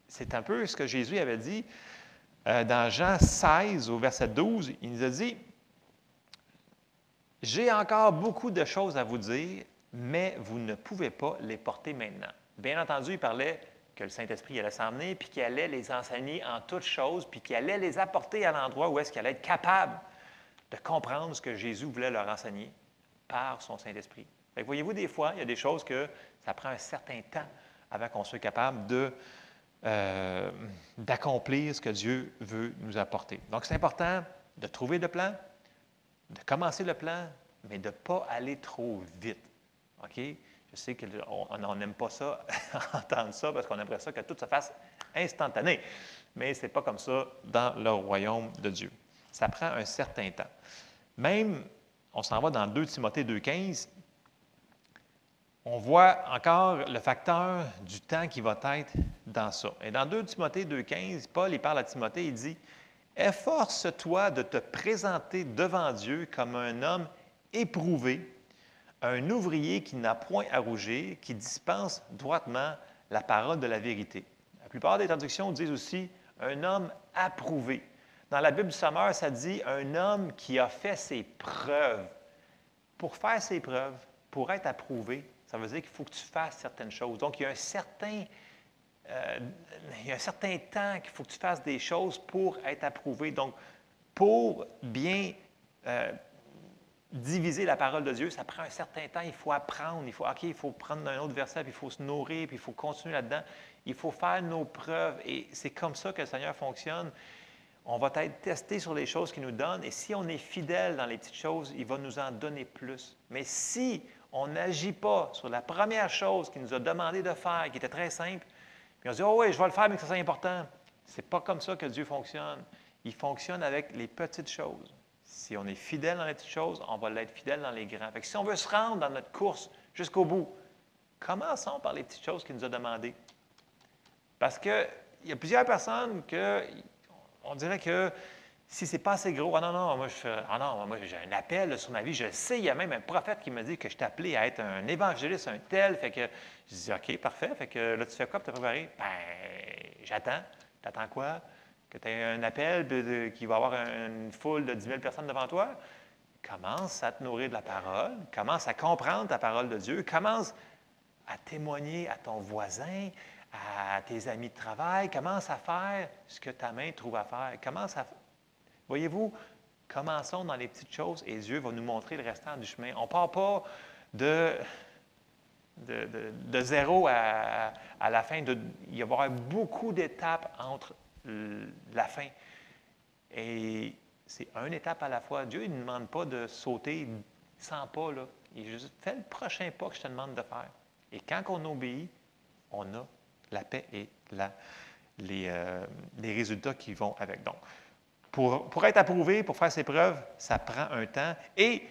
c'est un peu ce que Jésus avait dit dans Jean 16, au verset 12. Il nous a dit, « J'ai encore beaucoup de choses à vous dire, mais vous ne pouvez pas les porter maintenant. » Bien entendu, il parlait que le Saint-Esprit allait s'emmener, puis qu'il allait les enseigner en toutes choses, puis qu'il allait les apporter à l'endroit où est-ce qu'il allait être capable de comprendre ce que Jésus voulait leur enseigner par son Saint-Esprit. Voyez-vous, des fois, il y a des choses que ça prend un certain temps avant qu'on soit capable d'accomplir ce que Dieu veut nous apporter. Donc, c'est important de trouver le plan, de commencer le plan, mais de ne pas aller trop vite. OK? Je sais qu'on n'aime pas ça, entendre ça, parce qu'on aimerait ça que tout se fasse instantané. Mais ce n'est pas comme ça dans le royaume de Dieu. Ça prend un certain temps. Même, on s'en va dans 2 Timothée 2,15, on voit encore le facteur du temps qui va être dans ça. Et dans 2 Timothée 2,15, Paul, il parle à Timothée, il dit, « Efforce-toi de te présenter devant Dieu comme un homme éprouvé, un ouvrier qui n'a point à rougir, qui dispense droitement la parole de la vérité. » La plupart des traductions disent aussi « un homme approuvé ». Dans la Bible du Sommeur, ça dit « un homme qui a fait ses preuves ». Pour faire ses preuves, pour être approuvé, ça veut dire qu'il faut que tu fasses certaines choses. Donc, il y a un certain temps qu'il faut que tu fasses des choses pour être approuvé. Donc, pour bien diviser la parole de Dieu, ça prend un certain temps. Il faut apprendre. Il faut prendre un autre verset, puis il faut se nourrir, puis il faut continuer là-dedans. Il faut faire nos preuves. Et c'est comme ça que le Seigneur fonctionne. On va être testé sur les choses qu'il nous donne. Et si on est fidèle dans les petites choses, il va nous en donner plus. Mais si on n'agit pas sur la première chose qu'il nous a demandé de faire, qui était très simple, puis on se dit « Oh oui, je vais le faire, mais que c'est important. » Ce n'est pas comme ça que Dieu fonctionne. Il fonctionne avec les petites choses. Si on est fidèle dans les petites choses, on va l'être fidèle dans les grands. Fait que si on veut se rendre dans notre course jusqu'au bout, commençons par les petites choses qu'il nous a demandées. Parce qu'il y a plusieurs personnes on dirait que si ce n'est pas assez gros, moi j'ai un appel sur ma vie, je le sais, il y a même un prophète qui me dit que je suis appelé à être un évangéliste, un tel, fait que je dis OK, parfait, fait que là tu fais quoi pour te préparer? Ben, j'attends. T'attends quoi? Que tu aies un appel qu'il va y avoir une foule de 10 000 personnes devant toi? Commence à te nourrir de la parole, commence à comprendre ta parole de Dieu, commence à témoigner à ton voisin, à tes amis de travail, commence à faire ce que ta main trouve à faire. Voyez-vous, commençons dans les petites choses et Dieu va nous montrer le restant du chemin. On ne part pas de zéro à la fin. Il va y avoir beaucoup d'étapes entre la fin. Et c'est une étape à la fois. Dieu ne demande pas de sauter 100 pas. Là. Il juste fais le prochain pas que je te demande de faire. Et quand on obéit, on a la paix et les résultats qui vont avec. Donc, pour être approuvé, pour faire ses preuves, ça prend un temps. Et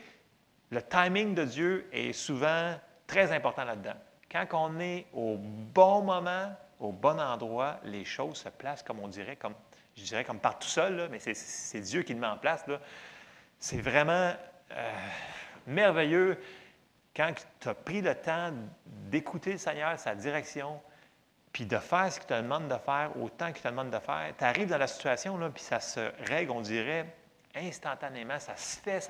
le timing de Dieu est souvent très important là-dedans. Quand on est au bon moment, au bon endroit, les choses se placent, comme on dirait, je dirais comme par tout seul, là, mais c'est Dieu qui le met en place. C'est vraiment merveilleux quand tu as pris le temps d'écouter le Seigneur, sa direction, puis de faire ce qu'il te demande de faire, autant qu'il te demande de faire. Tu arrives dans la situation, là, puis ça se règle, on dirait, instantanément, ça se fait.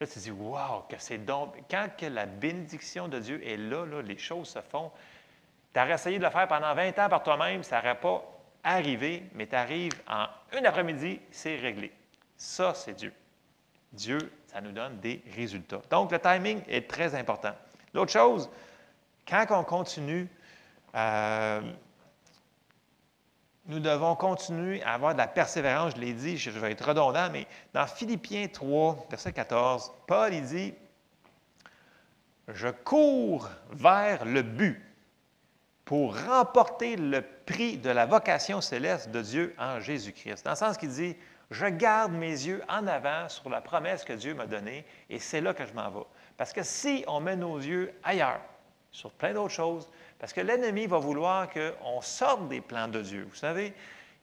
Là, tu te dis, wow, que c'est donc. Quand que la bénédiction de Dieu est là, les choses se font. Tu aurais essayé de le faire pendant 20 ans par toi-même, ça n'aurait pas arrivé, mais tu arrives en une après-midi, c'est réglé. Ça, c'est Dieu. Dieu, ça nous donne des résultats. Donc, le timing est très important. L'autre chose, quand on continue, nous devons continuer à avoir de la persévérance. Je l'ai dit, je vais être redondant, mais dans Philippiens 3, verset 14, Paul, il dit « Je cours vers le but pour remporter le prix de la vocation céleste de Dieu en Jésus-Christ. » Dans le sens qu'il dit « Je garde mes yeux en avant sur la promesse que Dieu m'a donnée et c'est là que je m'en vais. » Parce que si on met nos yeux ailleurs, sur plein d'autres choses, parce que l'ennemi va vouloir qu'on sorte des plans de Dieu. Vous savez,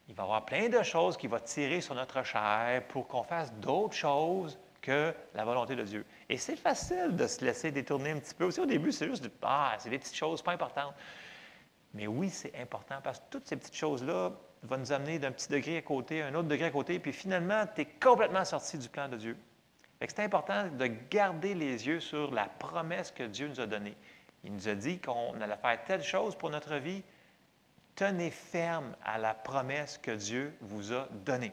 il va y avoir plein de choses qui vont tirer sur notre chair pour qu'on fasse d'autres choses que la volonté de Dieu. Et c'est facile de se laisser détourner un petit peu. Aussi, au début, c'est juste c'est des petites choses pas importantes. Mais oui, c'est important parce que toutes ces petites choses-là vont nous amener d'un petit degré à côté, un autre degré à côté, puis finalement, tu es complètement sorti du plan de Dieu. C'est important de garder les yeux sur la promesse que Dieu nous a donnée. Il nous a dit qu'on allait faire telle chose pour notre vie. Tenez ferme à la promesse que Dieu vous a donnée.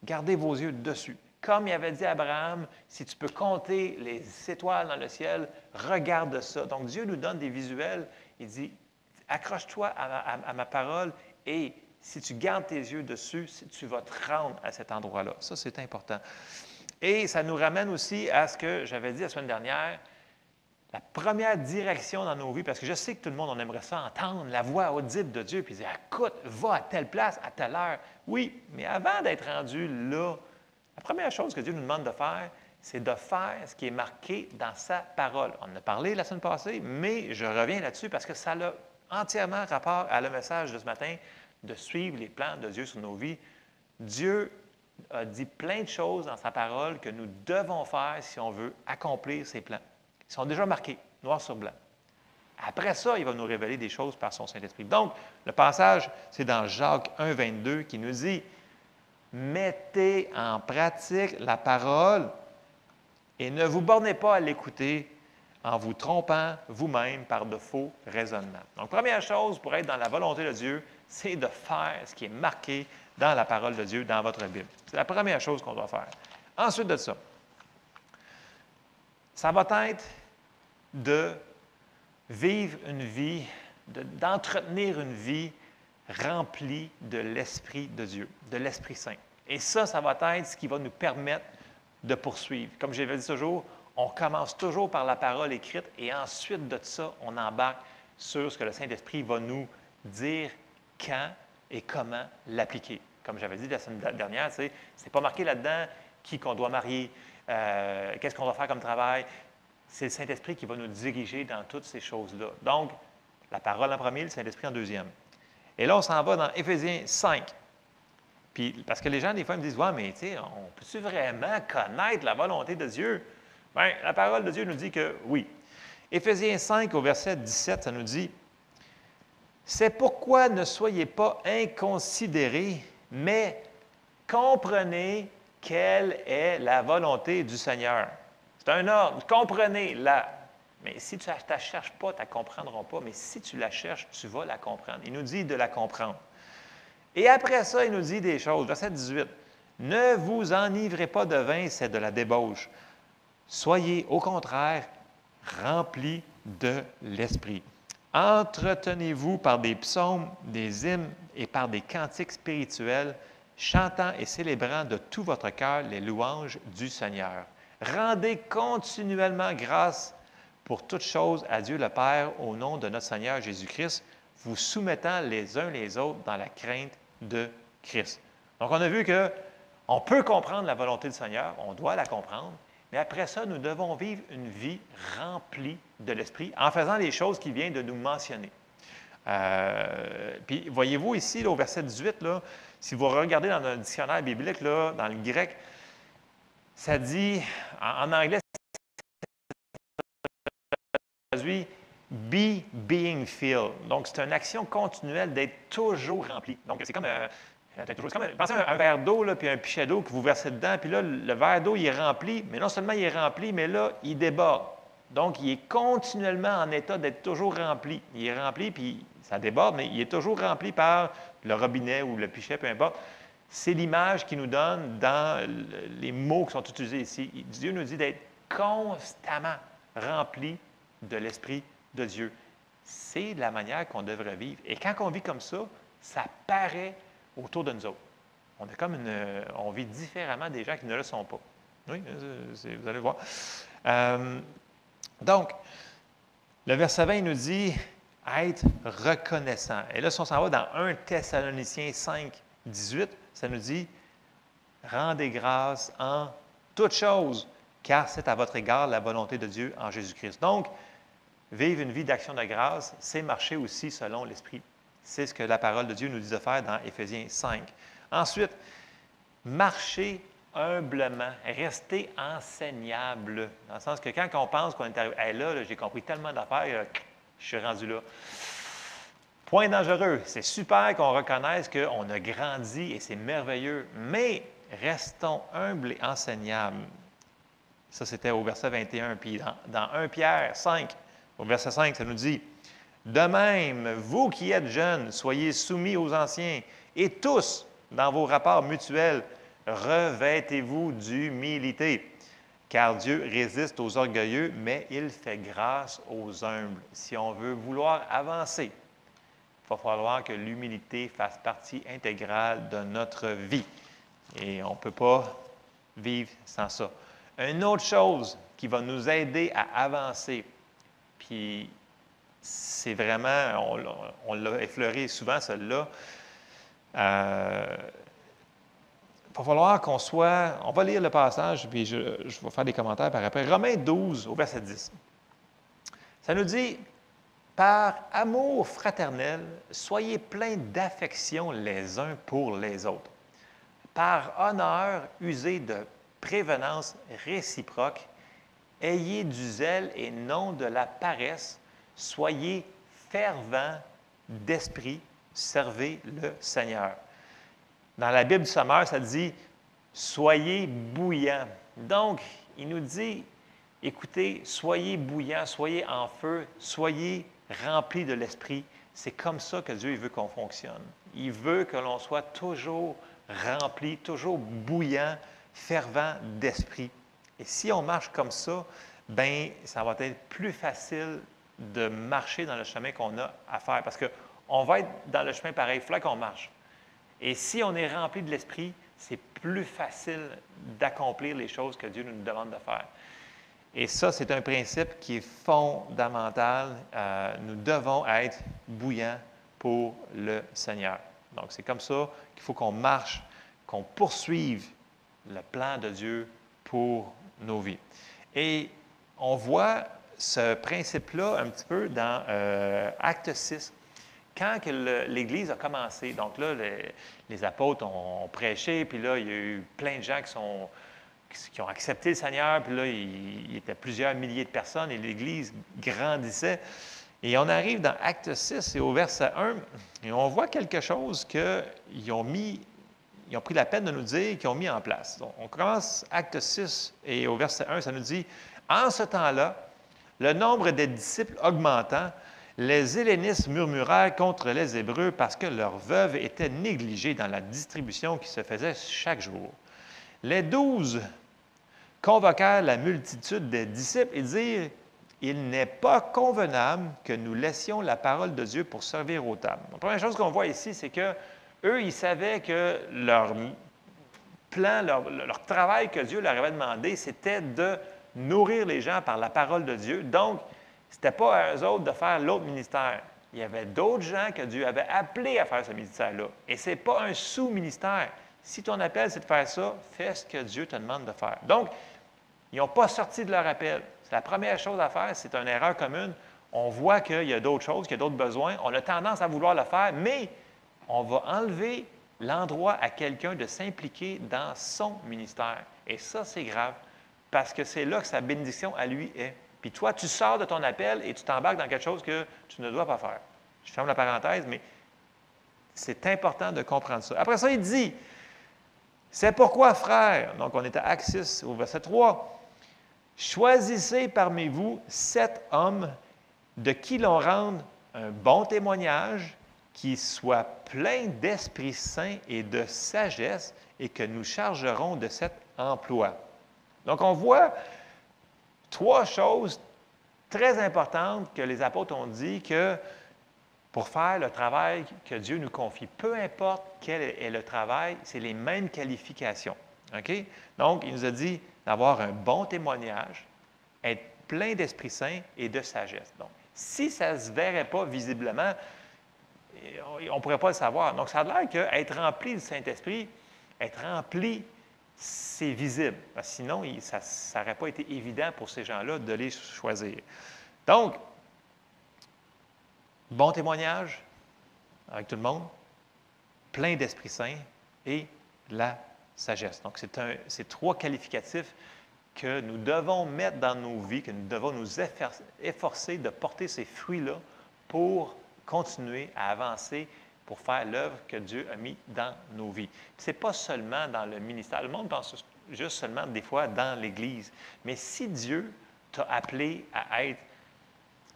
Gardez vos yeux dessus. Comme il avait dit à Abraham, si tu peux compter les étoiles dans le ciel, regarde ça. Donc Dieu nous donne des visuels. Il dit, accroche-toi à ma parole et si tu gardes tes yeux dessus, tu vas te rendre à cet endroit-là. Ça, c'est important. Et ça nous ramène aussi à ce que j'avais dit la semaine dernière, la première direction dans nos vies, parce que je sais que tout le monde, on aimerait ça entendre la voix audible de Dieu, puis dire, écoute, va à telle place, à telle heure. Oui, mais avant d'être rendu là, la première chose que Dieu nous demande de faire, c'est de faire ce qui est marqué dans sa parole. On en a parlé la semaine passée, mais je reviens là-dessus parce que ça a entièrement rapport à le message de ce matin, de suivre les plans de Dieu sur nos vies. Dieu a dit plein de choses dans sa parole que nous devons faire si on veut accomplir ses plans. Ils sont déjà marqués, noir sur blanc. Après ça, il va nous révéler des choses par son Saint-Esprit. Donc, le passage, c'est dans Jacques 1, 22, qui nous dit « Mettez en pratique la parole et ne vous bornez pas à l'écouter en vous trompant vous-même par de faux raisonnements. » Donc, première chose pour être dans la volonté de Dieu, c'est de faire ce qui est marqué dans la parole de Dieu, dans votre Bible. C'est la première chose qu'on doit faire. Ensuite de ça, ça va être de vivre une vie, d'entretenir une vie remplie de l'Esprit de Dieu, de l'Esprit Saint. Et ça va être ce qui va nous permettre de poursuivre. Comme je l'ai dit toujours, on commence toujours par la parole écrite et ensuite de ça, on embarque sur ce que le Saint-Esprit va nous dire quand et comment l'appliquer. Comme j'avais dit la semaine dernière, c'est pas marqué là-dedans qui qu'on doit marier, qu'est-ce qu'on va faire comme travail. C'est le Saint-Esprit qui va nous diriger dans toutes ces choses-là. Donc, la parole en premier, le Saint-Esprit en deuxième. Et là, on s'en va dans Éphésiens 5. Puis, parce que les gens, des fois, me disent, « Ouais, mais tu sais, on peut-tu vraiment connaître la volonté de Dieu? » Bien, la parole de Dieu nous dit que oui. Éphésiens 5, au verset 17, ça nous dit, « C'est pourquoi ne soyez pas inconsidérés, mais comprenez quelle est la volonté du Seigneur. » C'est un ordre. Comprenez-la. Mais si tu ne la cherches pas, tu ne la comprendras pas. Mais si tu la cherches, tu vas la comprendre. Il nous dit de la comprendre. Et après ça, il nous dit des choses. Verset 18. « Ne vous enivrez pas de vin, c'est de la débauche. Soyez, au contraire, remplis de l'Esprit. Entretenez-vous par des psaumes, des hymnes et par des cantiques spirituels, chantant et célébrant de tout votre cœur les louanges du Seigneur. Rendez continuellement grâce pour toutes choses à Dieu le Père au nom de notre Seigneur Jésus-Christ, vous soumettant les uns les autres dans la crainte de Christ. » Donc, on a vu qu'on peut comprendre la volonté du Seigneur, on doit la comprendre, Mais après ça, nous devons vivre une vie remplie de l'Esprit en faisant les choses qu'il vient de nous mentionner. Puis, voyez-vous ici, là, au verset 18, là, si vous regardez dans un dictionnaire biblique, là, dans le grec, ça dit, en anglais, ça traduit « be being filled ». Donc, c'est une action continuelle d'être toujours rempli. Donc, c'est comme... pensez à un verre d'eau, puis un pichet d'eau que vous versez dedans, puis là, le verre d'eau, il est rempli, mais non seulement il est rempli, mais là, il déborde. Donc, il est continuellement en état d'être toujours rempli. Il est rempli, puis ça déborde, mais il est toujours rempli par le robinet ou le pichet, peu importe. C'est l'image qu'il nous donne dans les mots qui sont utilisés ici. Dieu nous dit d'être constamment rempli de l'Esprit de Dieu. C'est la manière qu'on devrait vivre. Et quand on vit comme ça paraît autour de nous autres. On vit différemment des gens qui ne le sont pas. Oui, vous allez voir. Donc, le verset 20 nous dit être reconnaissant. Et là, si on s'en va dans 1 Thessaloniciens 5, 18, ça nous dit rendez grâce en toutes choses, car c'est à votre égard la volonté de Dieu en Jésus-Christ. Donc, vivre une vie d'action de grâce, c'est marcher aussi selon l'Esprit. C'est ce que la parole de Dieu nous dit de faire dans Éphésiens 5. Ensuite, marcher humblement, rester enseignable. Dans le sens que quand on pense qu'on est arrivé, hey, là, j'ai compris tellement d'affaires, je suis rendu là. Point dangereux. C'est super qu'on reconnaisse qu'on a grandi et c'est merveilleux, mais restons humbles et enseignables. Ça, c'était au verset 21. Puis dans 1 Pierre 5, au verset 5, ça nous dit « De même, vous qui êtes jeunes, soyez soumis aux anciens, et tous, dans vos rapports mutuels, revêtez-vous d'humilité, car Dieu résiste aux orgueilleux, mais il fait grâce aux humbles. » Si on veut vouloir avancer, il va falloir que l'humilité fasse partie intégrale de notre vie. Et on ne peut pas vivre sans ça. Une autre chose qui va nous aider à avancer, puis c'est vraiment, on l'a effleuré souvent, celle-là, il va falloir qu'on soit, on va lire le passage, puis je vais faire des commentaires par après. Romains 12, au verset 10. Ça nous dit, « Par amour fraternel, soyez pleins d'affection les uns pour les autres. Par honneur, usez de prévenance réciproque. Ayez du zèle et non de la paresse. Soyez fervents d'esprit. Servez le Seigneur. » Dans la Bible du Sommeur, ça dit « Soyez bouillants ». Donc, il nous dit, écoutez, soyez bouillants, soyez en feu, soyez remplis de l'Esprit. C'est comme ça que Dieu veut qu'on fonctionne. Il veut que l'on soit toujours rempli, toujours bouillant, fervent d'Esprit. Et si on marche comme ça, bien, ça va être plus facile de marcher dans le chemin qu'on a à faire. Parce qu'on va être dans le chemin pareil, il faut qu'on marche. Et si on est rempli de l'Esprit, c'est plus facile d'accomplir les choses que Dieu nous demande de faire. Et ça, c'est un principe qui est fondamental. Nous devons être bouillants pour le Seigneur. Donc, c'est comme ça qu'il faut qu'on marche, qu'on poursuive le plan de Dieu pour nos vies. Et on voit ce principe-là un petit peu dans Acte 6. Quand l'Église a commencé, donc là, les apôtres ont prêché, puis là, il y a eu plein de gens qui ont accepté le Seigneur, puis là, il y était plusieurs milliers de personnes, et l'Église grandissait. Et on arrive dans Acte 6, et au verset 1, et on voit quelque chose qu'ils ont pris la peine de nous dire, qu'ils ont mis en place. Donc, on commence Acte 6, et au verset 1, ça nous dit « En ce temps-là, le nombre des disciples augmentant, les Hellénistes murmurèrent contre les Hébreux parce que leurs veuves étaient négligées dans la distribution qui se faisait chaque jour. Les 12 convoquèrent la multitude des disciples et dirent « Il n'est pas convenable que nous laissions la parole de Dieu pour servir aux tables. » La première chose qu'on voit ici, c'est qu'eux, ils savaient que leur plan, leur travail que Dieu leur avait demandé, c'était de nourrir les gens par la parole de Dieu. Donc, ce n'était pas à eux autres de faire l'autre ministère. Il y avait d'autres gens que Dieu avait appelés à faire ce ministère-là. Et ce n'est pas un sous-ministère. Si ton appel, c'est de faire ça, fais ce que Dieu te demande de faire. Donc, Ils n'ont pas sorti de leur appel. C'est la première chose à faire, c'est une erreur commune. On voit qu'il y a d'autres choses, qu'il y a d'autres besoins. On a tendance à vouloir le faire, mais on va enlever l'endroit à quelqu'un de s'impliquer dans son ministère. Et ça, c'est grave, parce que c'est là que sa bénédiction à lui est. Puis toi, tu sors de ton appel et tu t'embarques dans quelque chose que tu ne dois pas faire. Je ferme la parenthèse, mais c'est important de comprendre ça. Après ça, il dit, c'est pourquoi, frères, donc on est à Acte 6 au verset 3, choisissez parmi vous 7 hommes de qui l'on rende un bon témoignage, qui soit plein d'Esprit Saint et de sagesse, et que nous chargerons de cet emploi. Donc, on voit 3 choses très importantes que les apôtres ont dit que pour faire le travail que Dieu nous confie, peu importe quel est le travail, c'est les mêmes qualifications. OK? Donc, il nous a dit d'avoir un bon témoignage, être plein d'Esprit Saint et de sagesse. Donc, si ça ne se verrait pas visiblement, on ne pourrait pas le savoir. Donc, ça a l'air qu'être rempli du Saint-Esprit, être rempli, c'est visible. Parce que sinon, ça n'aurait pas été évident pour ces gens-là de les choisir. Donc, bon témoignage avec tout le monde, plein d'Esprit Saint et la sagesse. Donc, c'est 3 qualificatifs que nous devons mettre dans nos vies, que nous devons nous efforcer de porter ces fruits-là pour continuer à avancer, pour faire l'œuvre que Dieu a mis dans nos vies. Ce n'est pas seulement dans le ministère. Le monde pense juste seulement des fois dans l'Église. Mais si Dieu t'a appelé à être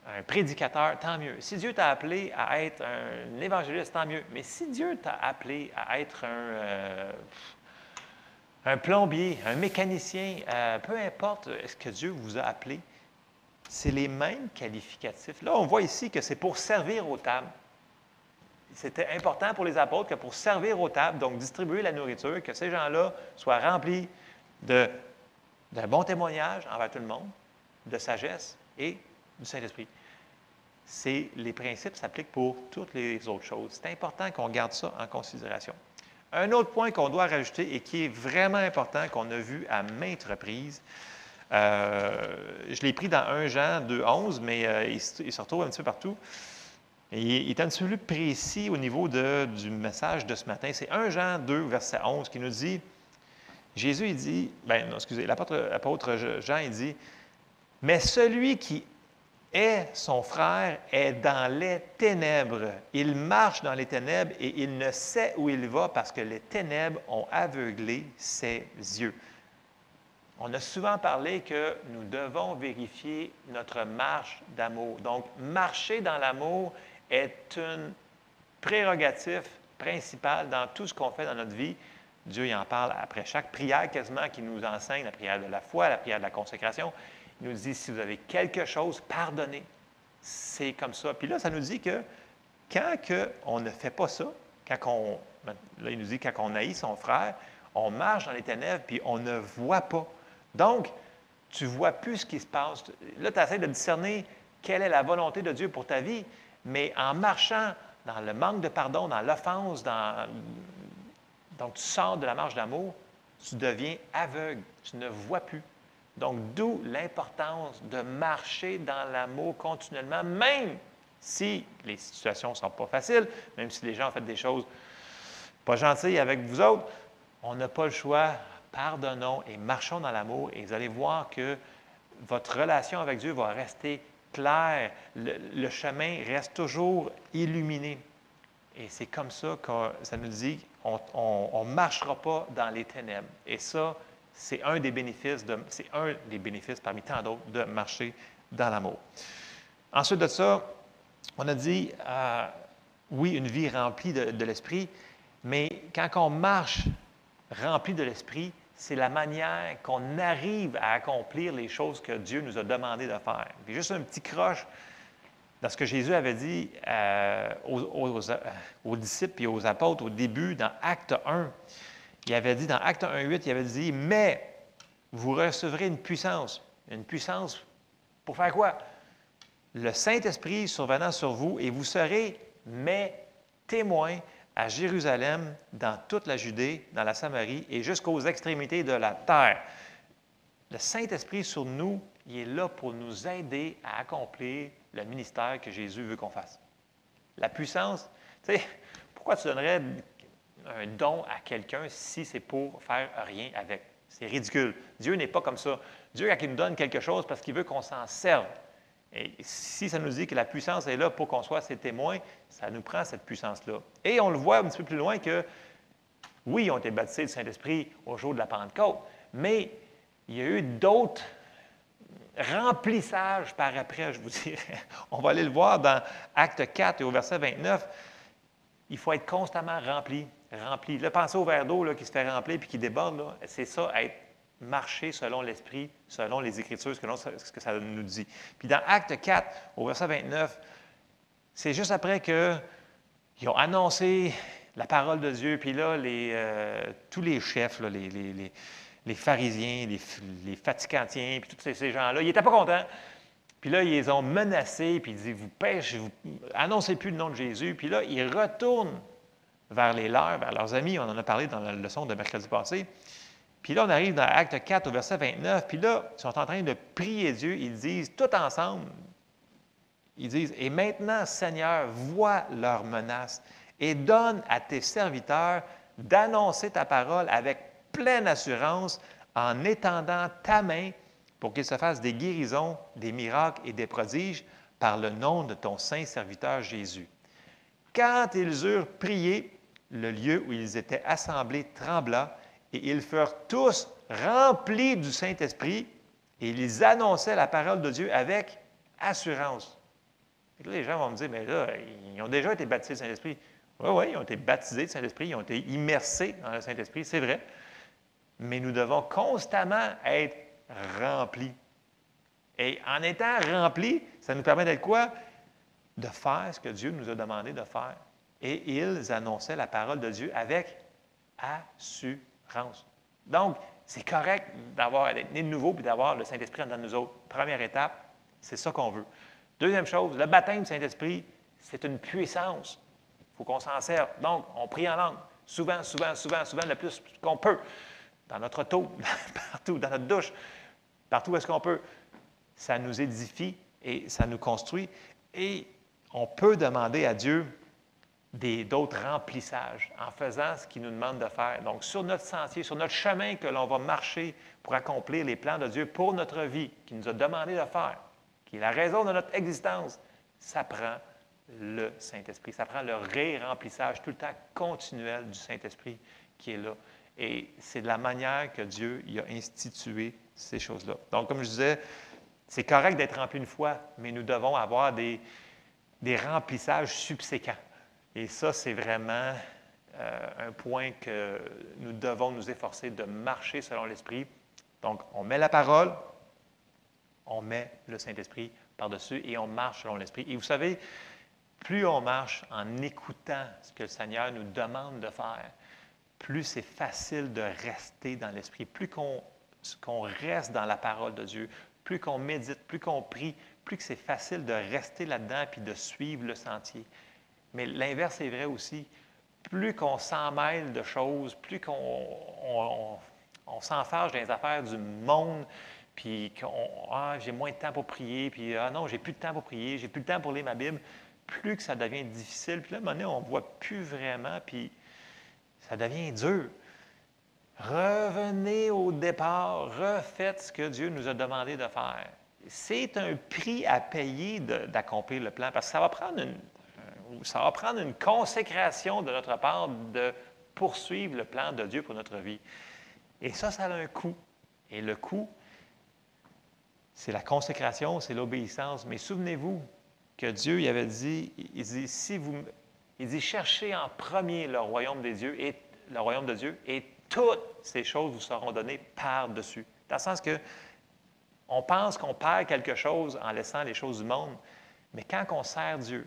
un prédicateur, tant mieux. Si Dieu t'a appelé à être un évangéliste, tant mieux. Mais si Dieu t'a appelé à être un plombier, un mécanicien, peu importe ce que Dieu vous a appelé, c'est les mêmes qualificatifs. Là, on voit ici que c'est pour servir aux tables. C'était important pour les apôtres que pour servir aux tables, donc distribuer la nourriture, que ces gens-là soient remplis d'un bon témoignage envers tout le monde, de sagesse et du Saint-Esprit. Les principes s'appliquent pour toutes les autres choses. C'est important qu'on garde ça en considération. Un autre point qu'on doit rajouter et qui est vraiment important, qu'on a vu à maintes reprises, je l'ai pris dans 1 Jean 2,11, mais il se retrouve un petit peu partout. Et il est un petit peu plus précis au niveau du message de ce matin. C'est 1 Jean 2, verset 11, qui nous dit, Jésus, il dit, l'apôtre Jean, il dit, « Mais celui qui est son frère est dans les ténèbres. Il marche dans les ténèbres et il ne sait où il va parce que les ténèbres ont aveuglé ses yeux. » On a souvent parlé que nous devons vérifier notre marche d'amour. Donc, marcher dans l'amour est une prérogative principale dans tout ce qu'on fait dans notre vie. Dieu y en parle après chaque prière quasiment qui nous enseigne, la prière de la foi, la prière de la consécration. Il nous dit, si vous avez quelque chose, pardonnez. C'est comme ça. Puis là, ça nous dit que quand on ne fait pas ça, là, il nous dit quand on haït son frère, on marche dans les ténèbres, puis on ne voit pas. Donc, tu ne vois plus ce qui se passe. Là, tu essaies de discerner quelle est la volonté de Dieu pour ta vie, mais en marchant dans le manque de pardon, dans l'offense, donc tu sors de la marche d'amour, tu deviens aveugle, tu ne vois plus. Donc, d'où l'importance de marcher dans l'amour continuellement, même si les situations ne sont pas faciles, même si les gens ont fait des choses pas gentilles avec vous autres, on n'a pas le choix. Pardonnons et marchons dans l'amour et vous allez voir que votre relation avec Dieu va rester claire. Le chemin reste toujours illuminé. Et c'est comme ça que ça nous dit qu'on ne marchera pas dans les ténèbres. Et ça, c'est un des bénéfices parmi tant d'autres de marcher dans l'amour. Ensuite de ça, on a dit, oui, une vie remplie de l'Esprit, mais quand on marche rempli de l'Esprit, c'est la manière qu'on arrive à accomplir les choses que Dieu nous a demandé de faire. Puis juste un petit croche dans ce que Jésus avait dit aux disciples et aux apôtres au début, dans Acte 1. Il avait dit, dans Acte 1,8, il avait dit, « Mais vous recevrez une puissance. » Une puissance pour faire quoi? Le Saint-Esprit survenant sur vous, et vous serez mes témoins à Jérusalem, dans toute la Judée, dans la Samarie et jusqu'aux extrémités de la terre. Le Saint-Esprit sur nous, il est là pour nous aider à accomplir le ministère que Jésus veut qu'on fasse. La puissance, tu sais, pourquoi tu donnerais un don à quelqu'un si c'est pour faire rien avec? C'est ridicule. Dieu n'est pas comme ça. Dieu, quand il nous donne quelque chose, parce qu'il veut qu'on s'en serve. Et si ça nous dit que la puissance est là pour qu'on soit ses témoins, ça nous prend cette puissance-là. Et on le voit un petit peu plus loin que, oui, ils ont été baptisés du Saint-Esprit au jour de la Pentecôte, mais il y a eu d'autres remplissages par après, je vous dirais. On va aller le voir dans Acte 4 et au verset 29. Il faut être constamment rempli. Là, pensez au verre d'eau qui se fait remplir puis qui déborde. C'est ça, être marcher selon l'Esprit, selon les Écritures, ce que ça nous dit. Puis dans Acte 4, au verset 29, c'est juste après qu'ils ont annoncé la parole de Dieu, puis là, tous les chefs, là, les pharisiens, les faticantiens, puis tous ces gens-là, ils n'étaient pas contents. Puis là, ils les ont menacés, puis ils disent, vous pêchez, vous annoncez plus le nom de Jésus. Puis là, ils retournent vers vers leurs amis. On en a parlé dans la leçon de mercredi passé. Puis là, on arrive dans Acte 4 au verset 29. Puis là, ils sont en train de prier Dieu. Ils disent tout ensemble, ils disent, « Et maintenant, Seigneur, vois leurs menaces et donne à tes serviteurs d'annoncer ta parole avec pleine assurance en étendant ta main pour qu'il se fasse des guérisons, des miracles et des prodiges par le nom de ton saint serviteur Jésus. » Quand ils eurent prié, le lieu où ils étaient assemblés trembla, et ils furent tous remplis du Saint-Esprit, et ils annonçaient la parole de Dieu avec assurance. Et là, les gens vont me dire, mais là, ils ont déjà été baptisés du Saint-Esprit. Oui, ils ont été baptisés du Saint-Esprit, ils ont été immersés dans le Saint-Esprit, c'est vrai. Mais nous devons constamment être remplis. Et en étant remplis, ça nous permet d'être quoi? De faire ce que Dieu nous a demandé de faire. Et ils annonçaient la parole de Dieu avec assurance. Donc, c'est correct d'être né de nouveau et d'avoir le Saint-Esprit dans nous autres. Première étape, c'est ça qu'on veut. Deuxième chose, le baptême du Saint-Esprit, c'est une puissance. Il faut qu'on s'en serve. Donc, on prie en langue. Souvent, le plus qu'on peut. Dans notre auto, partout, dans notre douche, partout où est-ce qu'on peut. Ça nous édifie et ça nous construit. Et on peut demander à Dieu d'autres remplissages en faisant ce qu'il nous demande de faire. Donc, sur notre sentier, sur notre chemin que l'on va marcher pour accomplir les plans de Dieu pour notre vie, qu'il nous a demandé de faire, qui est la raison de notre existence, ça prend le Saint-Esprit. Ça prend le remplissage tout le temps continuel du Saint-Esprit qui est là. Et c'est de la manière que Dieu a institué ces choses-là. Donc, comme je disais, c'est correct d'être rempli une fois, mais nous devons avoir des remplissages subséquents. Et ça, c'est vraiment un point que nous devons nous efforcer de marcher selon l'Esprit. Donc, on met la parole, on met le Saint-Esprit par-dessus et on marche selon l'Esprit. Et vous savez, plus on marche en écoutant ce que le Seigneur nous demande de faire, plus c'est facile de rester dans l'Esprit. Plus qu'on reste dans la parole de Dieu, plus qu'on médite, plus qu'on prie, plus que c'est facile de rester là-dedans et de suivre le sentier. Mais l'inverse est vrai aussi. Plus qu'on s'en mêle de choses, plus qu'on s'enfarge dans les affaires du monde, puis j'ai moins de temps pour prier, puis non, j'ai plus de temps pour prier, j'ai plus de temps pour lire ma Bible, plus que ça devient difficile. Puis là, à un moment donné, on ne voit plus vraiment, puis ça devient dur. Revenez au départ, refaites ce que Dieu nous a demandé de faire. C'est un prix à payer d'accomplir le plan, parce que ça va prendre une consécration de notre part de poursuivre le plan de Dieu pour notre vie. Et ça a un coût. Et le coût, c'est la consécration, c'est l'obéissance. Mais souvenez-vous que Dieu il avait dit, il dit, cherchez en premier le royaume de Dieu et toutes ces choses vous seront données par-dessus. Dans le sens que on pense qu'on perd quelque chose en laissant les choses du monde, mais quand on sert Dieu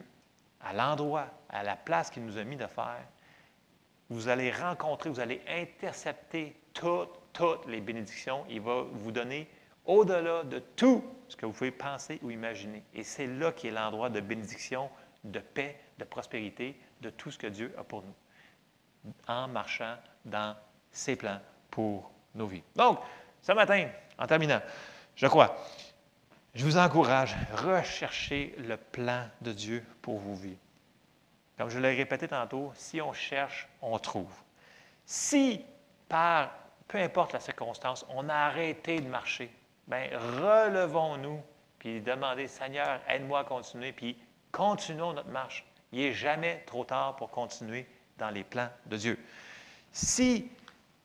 à l'endroit, à la place qu'il nous a mis de faire, vous allez rencontrer, vous allez intercepter toutes les bénédictions. Il va vous donner au-delà de tout ce que vous pouvez penser ou imaginer. Et c'est là qui est l'endroit de bénédiction, de paix, de prospérité, de tout ce que Dieu a pour nous, en marchant dans ses plans pour nos vies. Donc, ce matin, En terminant, je crois, je vous encourage, recherchez le plan de Dieu pour vos vies. Comme je l'ai répété tantôt, si on cherche, on trouve. Si, peu importe la circonstance, on a arrêté de marcher, bien, relevons-nous, puis demandez, Seigneur, aide-moi à continuer, puis continuons notre marche. Il n'est jamais trop tard pour continuer dans les plans de Dieu. Si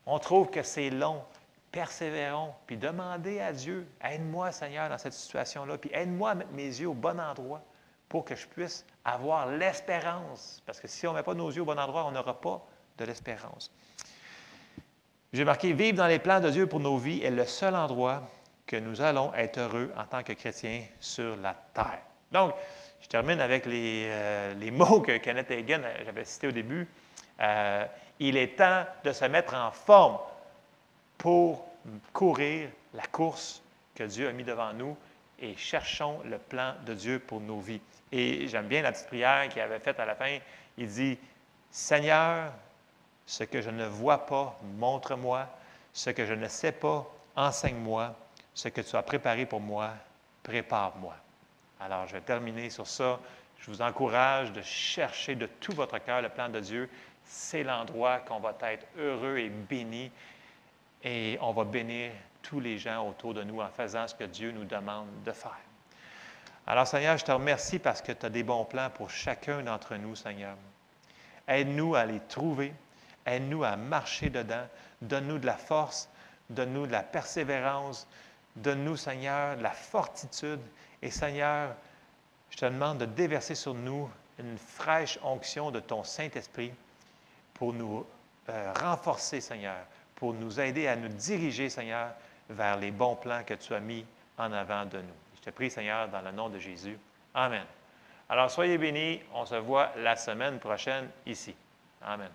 on trouve que c'est long, persévérons, puis demandez à Dieu, aide-moi, Seigneur, dans cette situation-là, puis aide-moi à mettre mes yeux au bon endroit pour que je puisse avoir l'espérance. Parce que si on ne met pas nos yeux au bon endroit, on n'aura pas de l'espérance. J'ai marqué, vivre dans les plans de Dieu pour nos vies est le seul endroit que nous allons être heureux en tant que chrétiens sur la terre. Donc, je termine avec les mots que Kenneth Hagin j'avais cités au début. Il est temps de se mettre en forme pour courir la course que Dieu a mis devant nous et cherchons le plan de Dieu pour nos vies. Et j'aime bien la petite prière qu'il avait faite à la fin. Il dit, « Seigneur, ce que je ne vois pas, montre-moi. Ce que je ne sais pas, enseigne-moi. Ce que tu as préparé pour moi, prépare-moi. » Alors, je vais terminer sur ça. Je vous encourage de chercher de tout votre cœur le plan de Dieu. C'est l'endroit qu'on va être heureux et béni. Et on va bénir tous les gens autour de nous en faisant ce que Dieu nous demande de faire. Alors, Seigneur, je te remercie parce que tu as des bons plans pour chacun d'entre nous, Seigneur. Aide-nous à les trouver. Aide-nous à marcher dedans. Donne-nous de la force. Donne-nous de la persévérance. Donne-nous, Seigneur, de la fortitude. Et, Seigneur, je te demande de déverser sur nous une fraîche onction de ton Saint-Esprit pour nous renforcer, Seigneur, pour nous aider à nous diriger, Seigneur, vers les bons plans que tu as mis en avant de nous. Je te prie, Seigneur, dans le nom de Jésus. Amen. Alors, soyez bénis. On se voit la semaine prochaine ici. Amen.